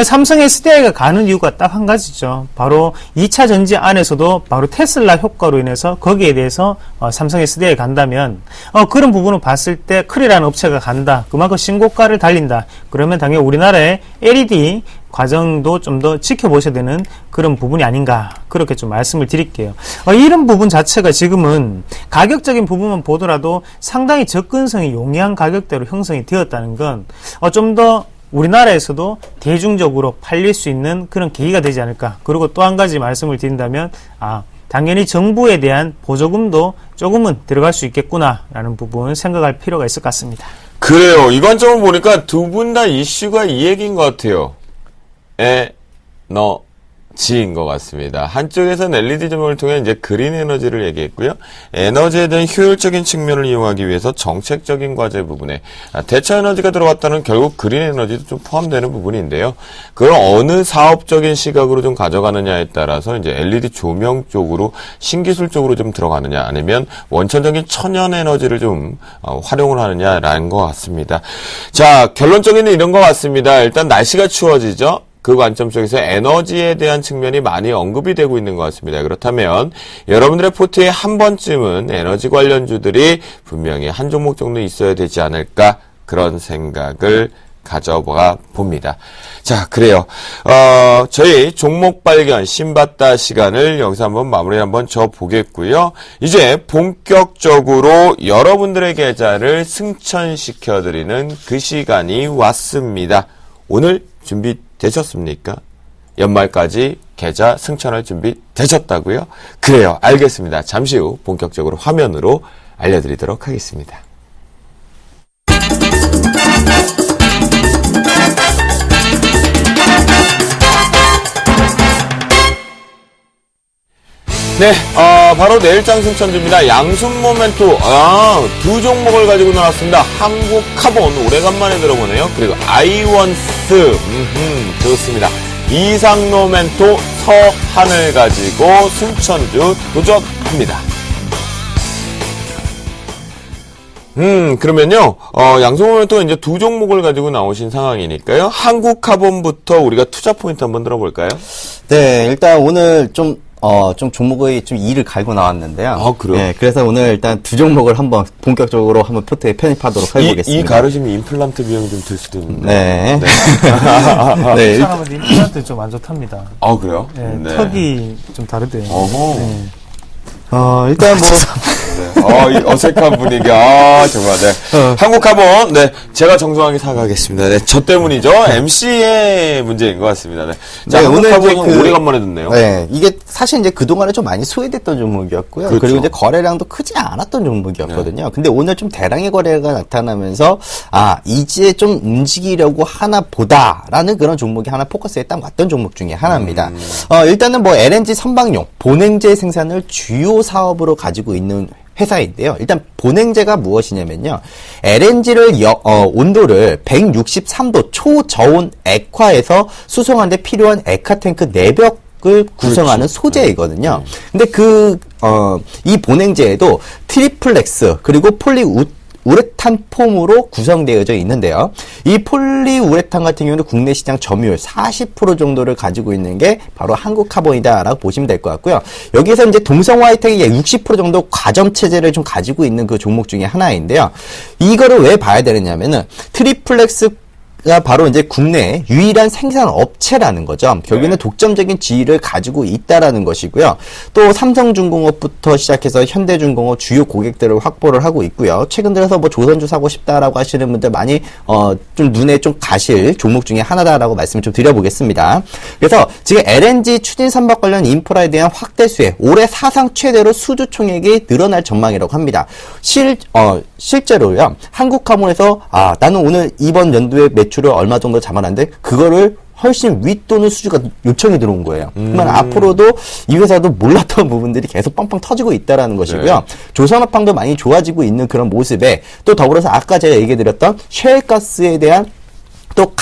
삼성 SDI가 가는 이유가 딱 한 가지죠. 바로 2차 전지 안에서도 바로 테슬라 효과로 인해서 거기에 대해서 삼성 SDI 간다면 그런 부분을 봤을 때 크리라는 업체가 간다. 그만큼 신고가를 달린다. 그러면 당연히 우리나라의 LED 과정도 좀 더 지켜보셔야 되는 그런 부분이 아닌가 그렇게 좀 말씀을 드릴게요. 이런 부분 자체가 지금은 가격적인 부분만 보더라도 상당히 접근성이 용이한 가격대로 형성이 되었다는 건 좀 더 우리나라에서도 대중적으로 팔릴 수 있는 그런 계기가 되지 않을까. 그리고 또 한 가지 말씀을 드린다면 당연히 정부에 대한 보조금도 조금은 들어갈 수 있겠구나라는 부분 생각할 필요가 있을 것 같습니다. 그래요. 이 관점을 보니까 두 분 다 이슈가 이 얘기인 것 같아요. 에너지인 것 같습니다. 한쪽에서는 LED 조명을 통해 이제 그린 에너지를 얘기했고요. 에너지에 대한 효율적인 측면을 이용하기 위해서 정책적인 과제 부분에 대체 에너지가 들어갔다는 결국 그린 에너지도 좀 포함되는 부분인데요. 그걸 어느 사업적인 시각으로 좀 가져가느냐에 따라서 이제 LED 조명 쪽으로 신기술 쪽으로 좀 들어가느냐 아니면 원천적인 천연 에너지를 좀 활용을 하느냐라는 것 같습니다. 자, 결론적으로는 이런 것 같습니다. 일단 날씨가 추워지죠. 그 관점 쪽에서 에너지에 대한 측면이 많이 언급이 되고 있는 것 같습니다. 그렇다면 여러분들의 포트에 한 번쯤은 에너지 관련주들이 분명히 한 종목 정도 있어야 되지 않을까 그런 생각을 가져봐 봅니다. 자, 그래요. 저희 종목 발견 신받다 시간을 여기서 한번 마무리 한번 줘 보겠고요. 이제 본격적으로 여러분들의 계좌를 승천시켜 드리는 그 시간이 왔습니다. 오늘 준비되셨습니까? 연말까지 계좌 승천할 준비 되셨다고요? 그래요. 알겠습니다. 잠시 후 본격적으로 화면으로 알려드리도록 하겠습니다. 네, 바로 내일장 승천주입니다. 양순 모멘토, 두 종목을 가지고 나왔습니다. 한국 카본, 오래간만에 들어보네요. 그리고 아이원스, 좋습니다. 이상 모멘토, 서한을 가지고 승천주 도전합니다. 그러면요, 양순 모멘토 이제 두 종목을 가지고 나오신 상황이니까요. 한국 카본부터 우리가 투자 포인트 한번 들어볼까요? 네, 일단 오늘 좀 종목의 좀 이를 갈고 나왔는데요. 아, 그래요? 네, 그래서 오늘 일단 두 종목을 한번 본격적으로 한번 포트에 편입하도록 해보겠습니다. 이 가르시면 임플란트 비용 좀 들 수도 있는데. 네. 네. 사람은 임플란트 좀 안 좋답니다. 아, 그래요? 네, 턱이 좀 다르대요. 어허. 네. 일단 뭐. 이 어색한 분위기. 정말, 네. 한국 카본, 네. 제가 정중하게 사과하겠습니다. 네. 저 때문이죠. MC의 문제인 것 같습니다. 네. 자, 네, 한국 오늘 카본은 이제 오래간만에 듣네요. 네, 이게 사실 이제 그동안에 좀 많이 소외됐던 종목이었고요. 그렇죠. 그리고 이제 거래량도 크지 않았던 종목이었거든요. 근데 오늘 좀 대량의 거래가 나타나면서, 이제 좀 움직이려고 하나 보다라는 그런 종목이 하나 포커스에 딱 왔던 종목 중에 하나입니다. 일단은 뭐 LNG 선박용, 본행제 생산을 주요 사업으로 가지고 있는 회사인데요. 일단 본행제가 무엇이냐면요. LNG를 온도를 163도 초저온 액화에서 수송하는 데 필요한 액화탱크 내벽을 구성하는 소재이거든요. 근데 이 본행제에도 트리플렉스 그리고 우레탄 폼으로 구성되어져 있는데요. 이 폴리우레탄 같은 경우는 국내 시장 점유율 40% 정도를 가지고 있는 게 바로 한국 카본이다라고 보시면 될 것 같고요. 여기서 이제 동성 화이텍이 60% 정도 과점 체제를 좀 가지고 있는 그 종목 중에 하나인데요. 이거를 왜 봐야 되느냐면은 트리플렉스가 바로 이제 국내 유일한 생산 업체라는 거죠. 결국에는 독점적인 지위를 가지고 있다라는 것이고요. 또 삼성중공업부터 시작해서 현대중공업 주요 고객들을 확보를 하고 있고요. 최근 들어서 뭐 조선주 사고 싶다라고 하시는 분들 많이 좀 눈에 좀 가실 종목 중에 하나다라고 말씀을 좀 드려보겠습니다. 그래서 지금 LNG 추진 선박 관련 인프라에 대한 확대 수혜, 올해 사상 최대로 수주 총액이 늘어날 전망이라고 합니다. 실제로요. 한국카본에서 나는 오늘 이번 연도에 매출을 얼마 정도 잡아놨는데 그거를 훨씬 윗돈의 수주가 요청이 들어온 거예요. 그러면 앞으로도 이 회사도 몰랐던 부분들이 계속 빵빵 터지고 있다라는 것이고요. 네. 조선업황도 많이 좋아지고 있는 그런 모습에 또 더불어서 아까 제가 얘기드렸던 셰일가스에 대한 또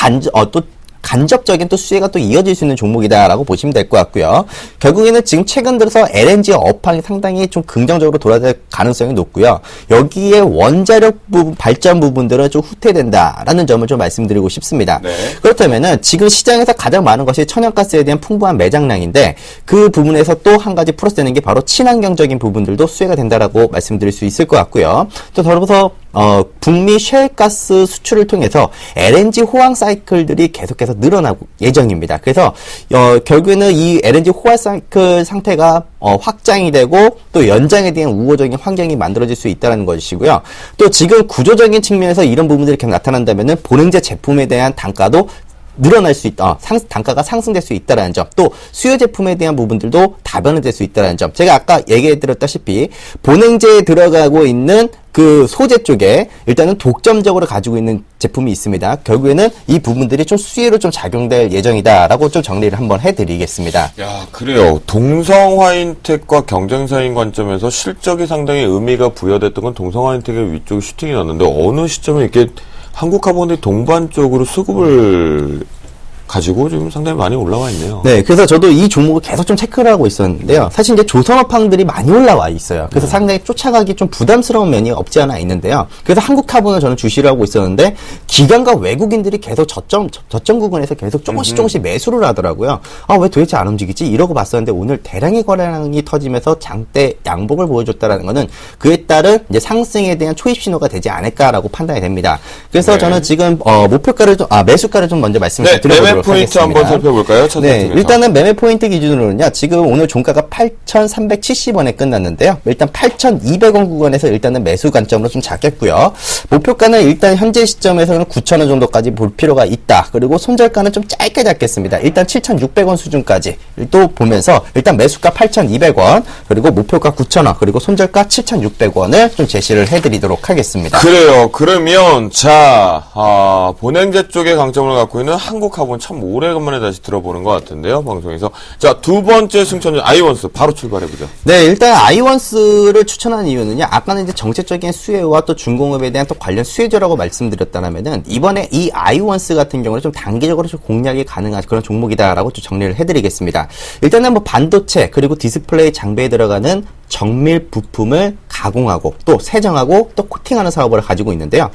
간접적인 또 수혜가 또 이어질 수 있는 종목이다라고 보시면 될 것 같고요. 결국에는 지금 최근 들어서 LNG 업황이 상당히 좀 긍정적으로 돌아갈 가능성이 높고요. 여기에 원자력 부분, 발전 부분들은 좀 후퇴된다라는 점을 좀 말씀드리고 싶습니다. 네. 그렇다면은 지금 시장에서 가장 많은 것이 천연가스에 대한 풍부한 매장량인데 그 부분에서 또 한 가지 플러스되는 게 바로 친환경적인 부분들도 수혜가 된다라고 말씀드릴 수 있을 것 같고요. 또 더불어서 북미 셰일가스 수출을 통해서 LNG 호황 사이클들이 계속해서 늘어나고 예정입니다. 그래서 결국에는 이 LNG 호황 사이클 상태가 확장이 되고 또 연장에 대한 우호적인 환경이 만들어질 수 있다는 것이고요. 또 지금 구조적인 측면에서 이런 부분들이 계속 나타난다면은 본행제 제품에 대한 단가도 늘어날 수 있다. 단가가 상승될 수 있다라는 점. 또 수요 제품에 대한 부분들도 다변화될 수 있다라는 점. 제가 아까 얘기해드렸다시피 본행제에 들어가고 있는 그 소재 쪽에 일단은 독점적으로 가지고 있는 제품이 있습니다. 결국에는 이 부분들이 좀 수혜로 좀 작용될 예정이다라고 좀 정리를 한번 해드리겠습니다. 야, 그래요. 동성화인텍과 경쟁사인 관점에서 실적이 상당히 의미가 부여됐던 건 동성화인텍의 위쪽에 슈팅이 났는데 어느 시점에 이렇게 한국카본이 동반 쪽으로 수급을 가지고 지금 상당히 많이 올라와 있네요. 네, 그래서 저도 이 종목을 계속 좀 체크를 하고 있었는데요. 사실 이제 조선업황들이 많이 올라와 있어요. 그래서 상당히 쫓아가기 좀 부담스러운 면이 없지 않아 있는데요. 그래서 한국카본을 저는 주시를 하고 있었는데 기관과 외국인들이 계속 저점 구간에서 계속 조금씩 매수를 하더라고요. 왜 도대체 안 움직이지? 이러고 봤었는데 오늘 대량의 거래량이 터지면서 장대 양복을 보여줬다라는 거는 그에 따른 이제 상승에 대한 초입 신호가 되지 않을까라고 판단이 됩니다. 그래서 네. 저는 지금 목표가를 매수가를 좀 먼저 말씀을 드려보도록 포인트 한번 살펴볼까요? 네, 일단은 매매 포인트 기준으로는요. 지금 오늘 종가가 8,370원에 끝났는데요. 일단 8,200원 구간에서 일단은 매수 관점으로 좀 잡겠고요. 목표가는 일단 현재 시점에서는 9,000원 정도까지 볼 필요가 있다. 그리고 손절가는 좀 짧게 잡겠습니다. 일단 7,600원 수준까지 또 보면서 일단 매수가 8,200원, 그리고 목표가 9,000원, 그리고 손절가 7,600원을 좀 제시를 해드리도록 하겠습니다. 그래요. 그러면 자, 본행제 쪽에 강점을 갖고 있는 한국화본 참 오래간만에 다시 들어보는 것 같은데요, 방송에서. 자, 두 번째 승천주 아이원스 바로 출발해보죠. 네, 일단 아이원스를 추천한 이유는요. 아까는 이제 정책적인 수혜와 또 중공업에 대한 또 관련 수혜주라고 말씀드렸다면은 이번에 이 아이원스 같은 경우는 좀 단기적으로 좀 공략이 가능한 그런 종목이다라고 좀 정리를 해드리겠습니다. 일단은 뭐 반도체 그리고 디스플레이 장비에 들어가는 정밀 부품을 가공하고 또 세정하고 또 코팅하는 사업을 가지고 있는데요.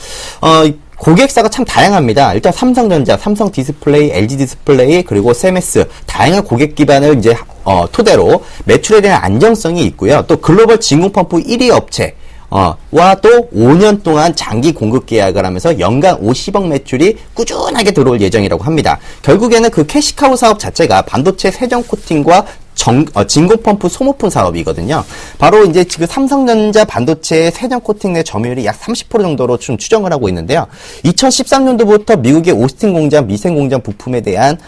고객사가 참 다양합니다. 일단 삼성전자, 삼성 디스플레이, LG 디스플레이, 그리고 세메스 다양한 고객 기반을 이제 토대로 매출에 대한 안정성이 있고요. 또 글로벌 진공펌프 1위 업체 와 또 5년 동안 장기 공급 계약을 하면서 연간 50억 매출이 꾸준하게 들어올 예정이라고 합니다. 결국에는 그 캐시카우 사업 자체가 반도체 세정 코팅과 진공펌프 소모품 사업이거든요. 바로 이제 지금 삼성전자 반도체 세정 코팅 내 점유율이 약 30% 정도로 좀 추정을 하고 있는데요. 2013년도부터 미국의 오스틴 공장 미생 공장 부품에 대한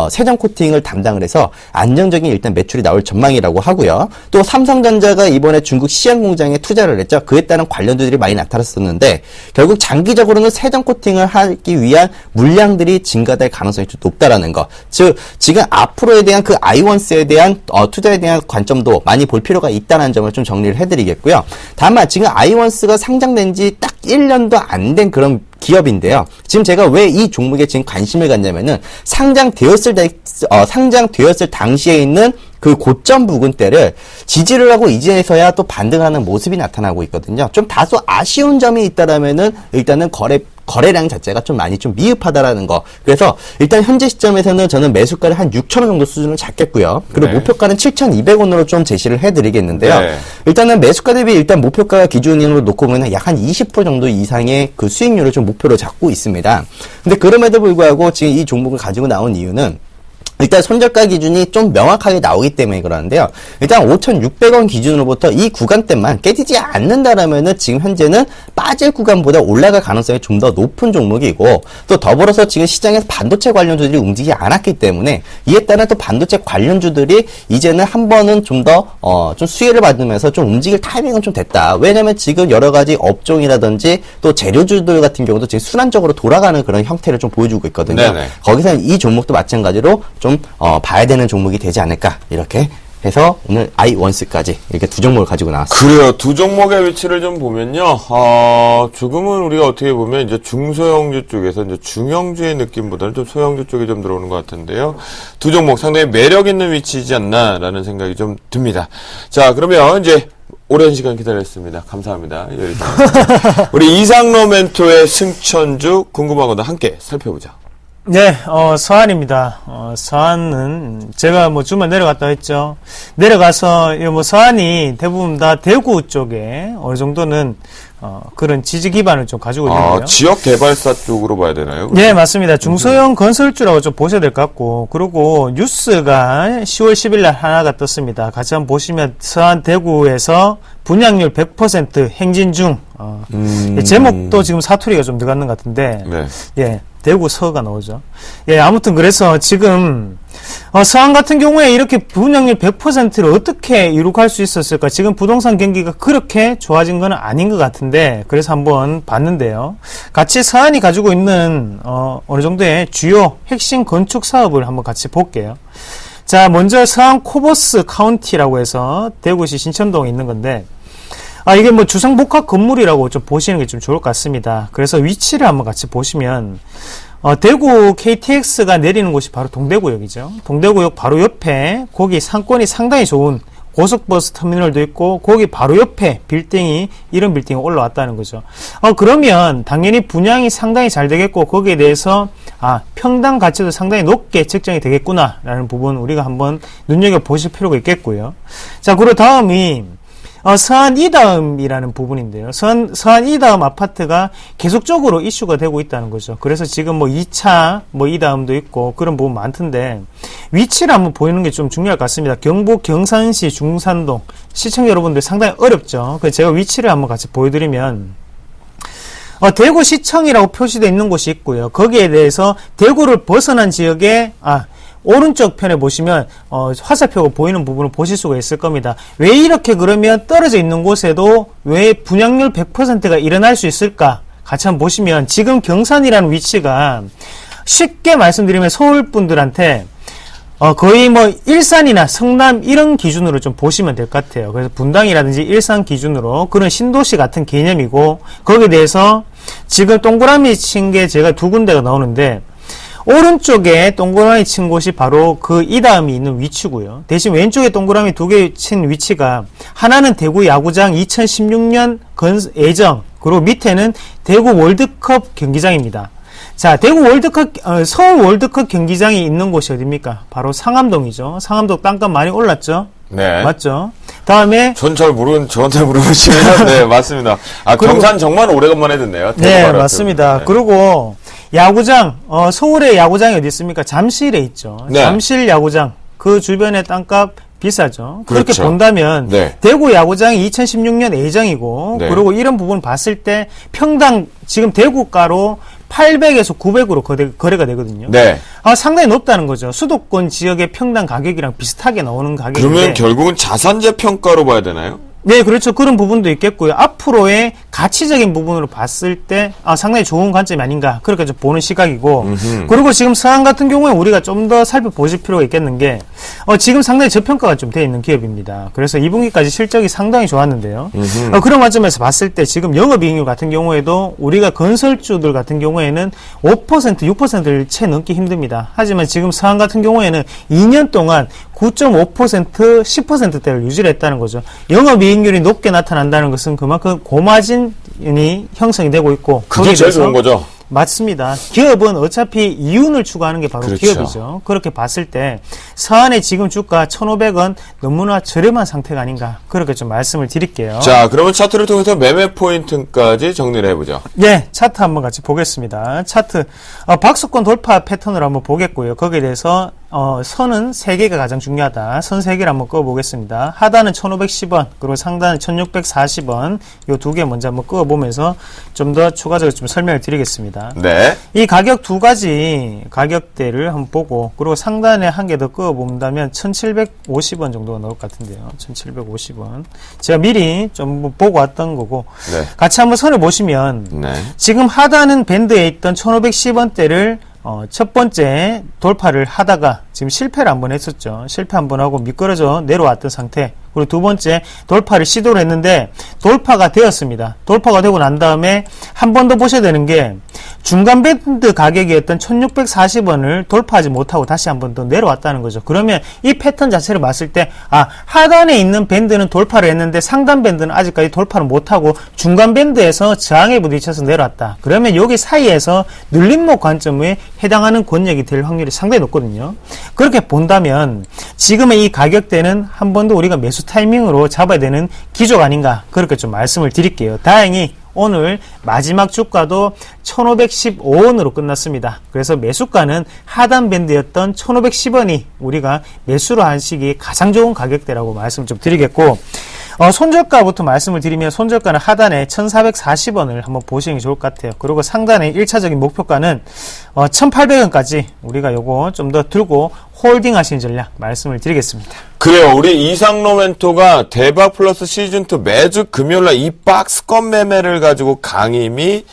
세정 코팅을 담당을 해서 안정적인 일단 매출이 나올 전망이라고 하고요. 또 삼성전자가 이번에 중국 시안 공장에 투자를 했죠. 그에 따른 관련주들이 많이 나타났었는데 결국 장기적으로는 세정 코팅을 하기 위한 물량들이 증가될 가능성이 좀 높다라는 거. 즉 지금 앞으로에 대한 그 아이원스에 대한 투자에 대한 관점도 많이 볼 필요가 있다는 점을 좀 정리를 해드리겠고요. 다만 지금 아이원스가 상장된 지 딱 1년도 안 된 그런 기업인데요. 지금 제가 왜 이 종목에 지금 관심을 갖냐면은 상장되었을 당시에 있는 그 고점 부근대를 지지를 하고 이제서야 또 반등하는 모습이 나타나고 있거든요. 좀 다소 아쉬운 점이 있다라면은 일단은 거래량 자체가 좀 많이 좀 미흡하다라는 거. 그래서 일단 현재 시점에서는 저는 매수가를 한 6,000원 정도 수준을 잡겠고요. 그리고 목표가는 7,200원으로 좀 제시를 해드리겠는데요. 네. 일단은 매수가 대비 일단 목표가 기준으로 놓고 보면 약 한 20% 정도 이상의 그 수익률을 좀 목표로 잡고 있습니다. 근데 그럼에도 불구하고 지금 이 종목을 가지고 나온 이유는 일단 손절가 기준이 좀 명확하게 나오기 때문에 그러는데요. 일단 5,600원 기준으로부터 이 구간대만 깨지지 않는다라면은 지금 현재는 빠질 구간보다 올라갈 가능성이 좀 더 높은 종목이고 또 더불어서 지금 시장에서 반도체 관련주들이 움직이지 않았기 때문에 이에 따른 또 반도체 관련주들이 이제는 한 번은 좀 더 좀 수혜를 받으면서 좀 움직일 타이밍은 좀 됐다. 왜냐면 지금 여러 가지 업종이라든지 또 재료주들 같은 경우도 지금 순환적으로 돌아가는 그런 형태를 좀 보여주고 있거든요. 네네. 거기서는 이 종목도 마찬가지로 좀 봐야 되는 종목이 되지 않을까 이렇게 해서 오늘 아이원스까지 이렇게 두 종목을 가지고 나왔습니다. 그래요. 두 종목의 위치를 좀 보면요. 조금은 우리가 어떻게 보면 이제 중소형주 쪽에서 이제 중형주의 느낌보다는 좀 소형주 쪽이 좀 들어오는 것 같은데요. 두 종목 상당히 매력 있는 위치이지 않나라는 생각이 좀 듭니다. 자, 그러면 이제 오랜 시간 기다렸습니다. 감사합니다. 우리 이상로 멘토의 승천주 궁금하거나 함께 살펴보자. 네, 서안입니다. 서안은 제가 뭐 주말 내려갔다 했죠. 내려가서 뭐 서안이 대부분 다 대구 쪽에 어느 정도는 그런 지지 기반을 좀 가지고 있는데요. 지역 개발사 쪽으로 봐야 되나요? 네, 맞습니다. 중소형 건설주라고 좀 보셔야 될 것 같고, 그리고 뉴스가 10월 10일 날 하나가 떴습니다. 같이 한번 보시면 서안 대구에서 분양률 100% 행진 중. 제목도 지금 사투리가 좀 들어가는 것 같은데, 네. 예, 대구 서가 나오죠. 예, 아무튼 그래서 지금 서안 같은 경우에 이렇게 분양률 100%를 어떻게 이룩할 수 있었을까? 지금 부동산 경기가 그렇게 좋아진 건 아닌 것 같은데, 그래서 한번 봤는데요. 같이 서안이 가지고 있는 어느 정도의 주요 핵심 건축 사업을 한번 같이 볼게요. 자, 먼저 서안 코버스 카운티라고 해서 대구시 신천동에 있는 건데, 이게 뭐 주상복합 건물이라고 좀 보시는 게 좀 좋을 것 같습니다. 그래서 위치를 한번 같이 보시면, 대구 KTX가 내리는 곳이 바로 동대구역이죠. 동대구역 바로 옆에 거기 상권이 상당히 좋은 고속버스 터미널도 있고 거기 바로 옆에 이런 빌딩이 올라왔다는 거죠. 그러면 당연히 분양이 상당히 잘 되겠고 거기에 대해서 평당 가치도 상당히 높게 책정이 되겠구나 라는 부분 우리가 한번 눈여겨보실 필요가 있겠고요. 자, 그리고 다음이 서안 이다음이라는 부분인데요. 서안 이다음 아파트가 계속적으로 이슈가 되고 있다는 거죠. 그래서 지금 뭐 2차 뭐 이다음도 있고 그런 부분 많던데 위치를 한번 보이는 게 좀 중요할 것 같습니다. 경북 경산시 중산동 시청 여러분들 상당히 어렵죠. 그래서 제가 위치를 한번 같이 보여드리면 대구시청이라고 표시되어 있는 곳이 있고요. 거기에 대해서 대구를 벗어난 지역에 오른쪽 편에 보시면 화살표가 보이는 부분을 보실 수가 있을 겁니다. 왜 이렇게 그러면 떨어져 있는 곳에도 왜 분양률 100%가 일어날 수 있을까? 같이 한번 보시면 지금 경산이라는 위치가 쉽게 말씀드리면 서울 분들한테 거의 뭐 일산이나 성남 이런 기준으로 좀 보시면 될 것 같아요. 그래서 분당이라든지 일산 기준으로 그런 신도시 같은 개념이고 거기에 대해서 지금 동그라미 친 게 제가 두 군데가 나오는데 오른쪽에 동그라미 친 곳이 바로 그 이다음이 있는 위치고요. 대신 왼쪽에 동그라미 두 개 친 위치가 하나는 대구 야구장 2016년 예정 그리고 밑에는 대구 월드컵 경기장입니다. 자, 대구 월드컵, 서울 월드컵 경기장이 있는 곳이 어딥니까? 바로 상암동이죠. 상암동 땅값 많이 올랐죠? 네. 맞죠? 다음에. 저한테 물어보시면, 네, 맞습니다. 경산 정말 오래간만에 듣네요. 네, 맞습니다. 네. 그리고 야구장, 서울의 야구장이 어디 있습니까? 잠실에 있죠. 네. 잠실 야구장. 그 주변의 땅값 비싸죠. 그렇게 그렇죠. 본다면 네. 대구 야구장이 2016년 예정이고 네. 그리고 이런 부분 봤을 때 평당 지금 대구가로 800에서 900으로 거래가 되거든요. 네. 상당히 높다는 거죠. 수도권 지역의 평당 가격이랑 비슷하게 나오는 가격인데. 그러면 결국은 자산재 평가로 봐야 되나요? 네, 그렇죠. 그런 부분도 있겠고요. 앞으로의 가치적인 부분으로 봤을 때 상당히 좋은 관점이 아닌가 그렇게 좀 보는 시각이고 그리고 지금 서안 같은 경우에 우리가 좀 더 살펴보실 필요가 있겠는 게 지금 상당히 저평가가 좀 되어 있는 기업입니다. 그래서 2분기까지 실적이 상당히 좋았는데요. 그런 관점에서 봤을 때 지금 영업이익률 같은 경우에도 우리가 건설주들 같은 경우에는 5%, 6%를 채 넘기 힘듭니다. 하지만 지금 서안 같은 경우에는 2년 동안 9.5%, 10%대를 유지를 했다는 거죠. 영업이익률이 높게 나타난다는 것은 그만큼 고마진이 형성이 되고 있고 그게 제일 좋은 거죠. 맞습니다. 기업은 어차피 이윤을 추구하는 게 바로 그렇죠. 기업이죠. 그렇게 봤을 때 서안의 지금 주가 1,500원 너무나 저렴한 상태가 아닌가 그렇게 좀 말씀을 드릴게요. 자, 그러면 차트를 통해서 매매 포인트까지 정리를 해보죠. 네, 차트 한번 같이 보겠습니다. 차트 박스권 돌파 패턴을 한번 보겠고요. 거기에 대해서 선은 3개가 가장 중요하다. 선 3개를 한번 꺼보겠습니다. 하단은 1,510원, 그리고 상단은 1,640원. 요 두 개 먼저 한번 꺼보면서 좀 더 추가적으로 좀 설명을 드리겠습니다. 네. 이 가격 두 가지 가격대를 한번 보고, 그리고 상단에 한 개 더 꺼본다면 1,750원 정도가 나올 것 같은데요. 1,750원. 제가 미리 좀 보고 왔던 거고, 네. 같이 한번 선을 보시면, 네. 지금 하단은 밴드에 있던 1,510원대를 첫 번째 돌파를 하다가 지금 실패를 한번 했었죠. 실패 한번 하고 미끄러져 내려왔던 상태. 그리고 두 번째 돌파를 시도를 했는데 돌파가 되었습니다. 돌파가 되고 난 다음에 한 번 더 보셔야 되는 게 중간 밴드 가격이었던 1,640원을 돌파하지 못하고 다시 한 번 더 내려왔다는 거죠. 그러면 이 패턴 자체를 봤을 때 하단에 있는 밴드는 돌파를 했는데 상단 밴드는 아직까지 돌파를 못하고 중간 밴드에서 저항에 부딪혀서 내려왔다. 그러면 여기 사이에서 눌림목 관점에 해당하는 권역이 될 확률이 상당히 높거든요. 그렇게 본다면 지금의 이 가격대는 한 번 더 우리가 매수 타이밍으로 잡아야 되는 기조가 아닌가 그렇게 좀 말씀을 드릴게요. 다행히 오늘 마지막 주가도 1,515원으로 끝났습니다. 그래서 매수가는 하단 밴드였던 1,510원이 우리가 매수로 하시기에 가장 좋은 가격대라고 말씀 좀 드리겠고, 손절가부터 말씀을 드리면 손절가는 하단에 1,440원을 한번 보시는 게 좋을 것 같아요. 그리고 상단의 1차적인 목표가는 1,800원까지 우리가 요거 좀 더 들고 홀딩 하시는 전략 말씀을 드리겠습니다. 그래요. 우리 이상로 멘토가 대박 플러스 시즌2 매주 금요일날 이 박스권 매매를 가지고 강의 및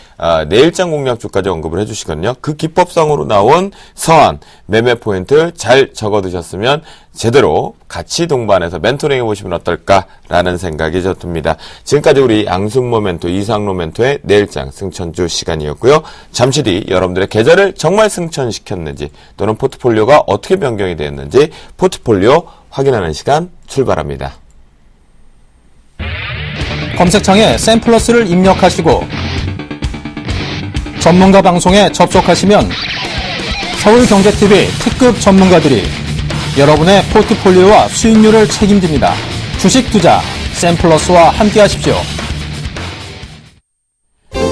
내일장 공략주까지 언급을 해주시거든요. 그 기법상으로 나온 서한 매매 포인트 잘 적어두셨으면 제대로 같이 동반해서 멘토링 해보시면 어떨까라는 생각이 듭니다. 지금까지 우리 양순모 멘토, 이상로 멘토의 내일장 승천주 시간이었고요. 잠시 뒤 여러분들의 계좌를 정말 승천시켰는지 또는 포트폴리오가 어떻게 변경이 되었는지 포트폴리오 확인하는 시간 출발합니다. 검색창에 샘플러스를 입력하시고 전문가 방송에 접속하시면 서울경제TV 특급 전문가들이 여러분의 포트폴리오와 수익률을 책임집니다. 주식 투자 샘플러스와 함께 하십시오.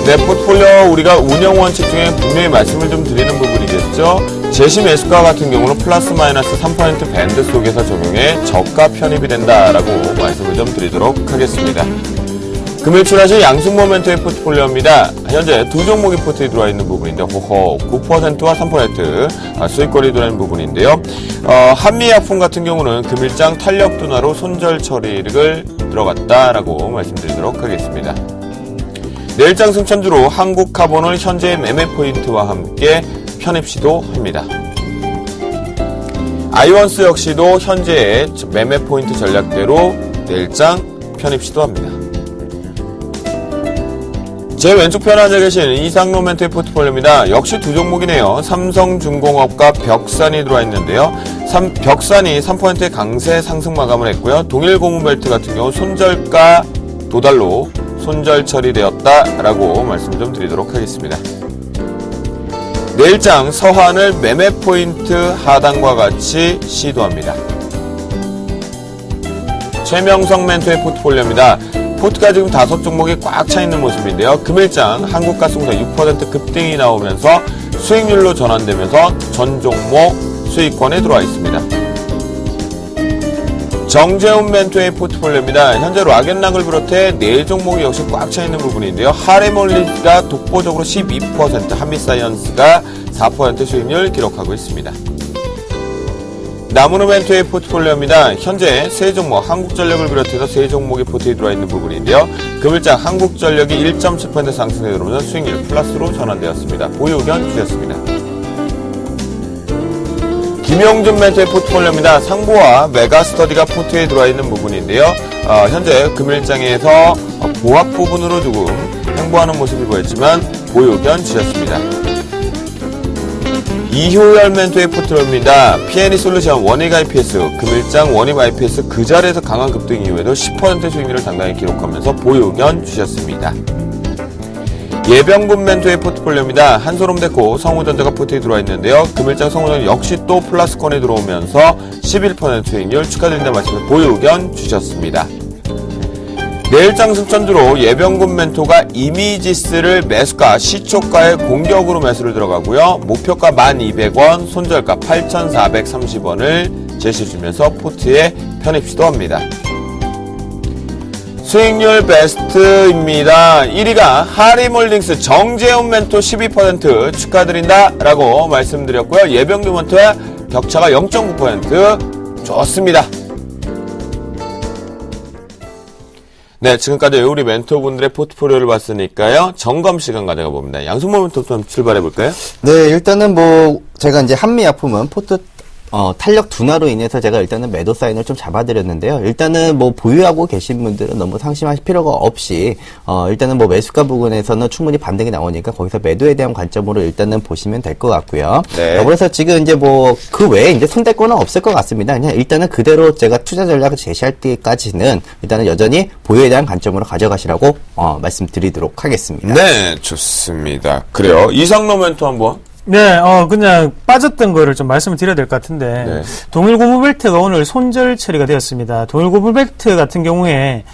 네, 포트폴리오 우리가 운영 원칙 중에 분명히 말씀을 좀 드리는 부분이겠죠. 제시 매수가 같은 경우는 플러스 마이너스 3% 밴드 속에서 적용해 저가 편입이 된다라고 말씀을 좀 드리도록 하겠습니다. 금일 출하신 양승 모멘토의 포트폴리오입니다. 현재 두 종목이 포트에 들어와 있는 부분인데 호호 9%와 3% 수익권이 들어있는 부분인데요. 한미약품 같은 경우는 금일장 탄력 둔화로 손절 처리를 들어갔다라고 말씀드리도록 하겠습니다. 내일장 승천주로 한국카본을 현재의 매매 포인트와 함께 편입 시도합니다. 아이원스 역시도 현재의 매매 포인트 전략대로 내일장 편입 시도합니다. 제 왼쪽편에 앉아 계신 이상로멘트의 포트폴리오입니다. 역시 두 종목이네요. 삼성중공업과 벽산이 들어와 있는데요. 벽산이 3%의 강세 상승 마감을 했고요. 동일고무벨트 같은 경우 손절가 도달로 손절 처리되었다라고 말씀 좀 드리도록 하겠습니다. 내일장 서한을 매매 포인트 하단과 같이 시도합니다. 최명성 멘토의 포트폴리오입니다. 포트가 지금 5종목이 꽉 차 있는 모습인데요. 금일장 한국가스공사 6% 급등이 나오면서 수익률로 전환되면서 전 종목 수익권에 들어와 있습니다. 정재훈 멘토의 포트폴리오입니다. 현재 락앤락을 비롯해 4종목이 역시 꽉 차 있는 부분인데요. 하레몰리가 독보적으로 12%, 한미사이언스가 4% 수익률 기록하고 있습니다. 나무노 멘토의 포트폴리오입니다. 현재 3종목, 한국전력을 비롯해서 3종목이 포트에 들어와 있는 부분인데요. 금일장 한국전력이 1.7% 상승해 들어오면서 수익률 플러스로 전환되었습니다. 보유 의견 주셨습니다. 김용준 멘토의 포트폴리오입니다. 상보와 메가스터디가 포트에 들어와 있는 부분인데요. 현재 금일장에서 보합 부분으로 조금 횡보하는 모습을 보였지만 보유 의견 주셨습니다. 이효열 멘토의 포트폴리오입니다. P&E 솔루션 원익 IPS, 금일장 원익 IPS 그 자리에서 강한 급등 이후에도 10% 수익률을 당당히 기록하면서 보유 의견 주셨습니다. 예병군 멘토의 포트폴리오입니다. 한솔홈데코, 성우전자가 포트에 들어와 있는데요. 금일장 성우전 역시 또 플러스권에 들어오면서 11% 수익률 축하드린다 말씀을 보유 의견 주셨습니다. 내일장 승천주로 예병군 멘토가 이미지스를 매수가 시초가의 공격으로 매수를 들어가고요. 목표가 1,200원, 손절가 8,430원을 제시해주면서 포트에 편입 시도합니다. 수익률 베스트입니다. 1위가 하림홀딩스 정재훈 멘토 12% 축하드린다 라고 말씀드렸고요. 예병군 멘토의 격차가 0.9% 좋습니다. 네, 지금까지 우리 멘토분들의 포트폴리오를 봤으니까요. 점검 시간 가져가 봅니다. 양승모 멘토 좀 출발해 볼까요? 네, 일단은 제가 이제 한미약품은 포트 탄력 둔화로 인해서 제가 일단은 매도 사인을 좀 잡아드렸는데요. 일단은 보유하고 계신 분들은 너무 상심하실 필요가 없이, 일단은 매수가 부분에서는 충분히 반등이 나오니까 거기서 매도에 대한 관점으로 일단은 보시면 될 것 같고요. 네. 그래서 지금 이제 그 외에 이제 손댈 거는 없을 것 같습니다. 그냥 일단은 그대로 제가 투자 전략을 제시할 때까지는 일단은 여전히 보유에 대한 관점으로 가져가시라고, 말씀드리도록 하겠습니다. 네, 좋습니다. 그래요. 이상로 멘토 한번. 네, 그냥 빠졌던 거를 좀 말씀을 드려야 될 것 같은데, 네. 동일고무벨트가 오늘 손절 처리가 되었습니다. 동일고무벨트 같은 경우에,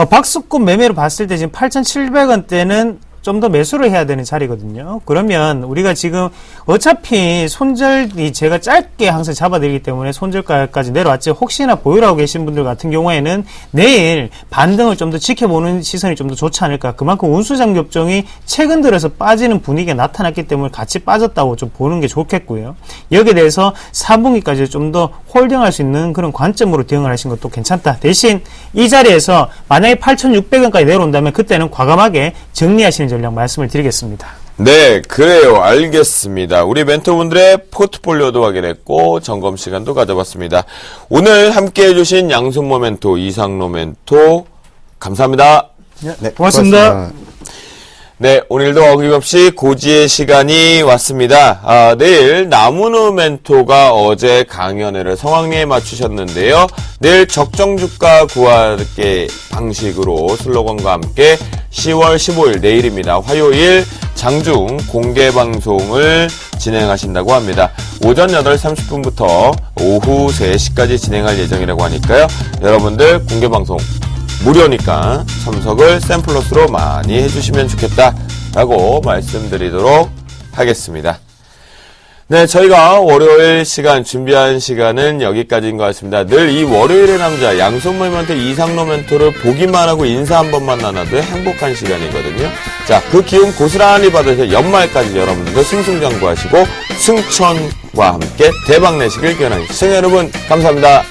박스권 매매로 봤을 때 지금 8,700원대는 좀 더 매수를 해야 되는 자리거든요. 그러면 우리가 지금 어차피 손절이 제가 짧게 항상 잡아드리기 때문에 손절가까지 내려왔지, 혹시나 보유하고 계신 분들 같은 경우에는 내일 반등을 좀 더 지켜보는 시선이 좀 더 좋지 않을까. 그만큼 운수장급종이 최근 들어서 빠지는 분위기가 나타났기 때문에 같이 빠졌다고 좀 보는 게 좋겠고요. 여기에 대해서 4분기까지 좀 더 홀딩할 수 있는 그런 관점으로 대응을 하신 것도 괜찮다. 대신 이 자리에서 만약에 8,600원까지 내려온다면 그때는 과감하게 정리하시는 전략 말씀을 드리겠습니다. 네, 그래요. 알겠습니다. 우리 멘토분들의 포트폴리오도 확인했고 점검 시간도 가져봤습니다. 오늘 함께 해주신 양승모 멘토, 이상로 멘토 감사합니다. 네, 고맙습니다. 네, 오늘도 어김없이 고지의 시간이 왔습니다. 내일 나무노 멘토가 어제 강연회를 성황리에 맞추셨는데요. 내일 적정주가 구하기 방식으로 슬로건과 함께 10월 15일 내일입니다. 화요일 장중 공개 방송을 진행하신다고 합니다. 오전 8시 30분부터 오후 3시까지 진행할 예정이라고 하니까요. 여러분들 공개 방송 무료니까 참석을 샘플러스로 많이 해주시면 좋겠다라고 말씀드리도록 하겠습니다. 네, 저희가 월요일 시간 준비한 시간은 여기까지인 것 같습니다. 늘 이 월요일의 남자 양손모 멘토 이상로 멘토를 보기만 하고 인사 한 번만 나눠도 행복한 시간이거든요. 자, 그 기운 고스란히 받으셔서 연말까지 여러분들도 승승장구하시고 승천과 함께 대박 내시길 기원합니다. 시청자 여러분 감사합니다.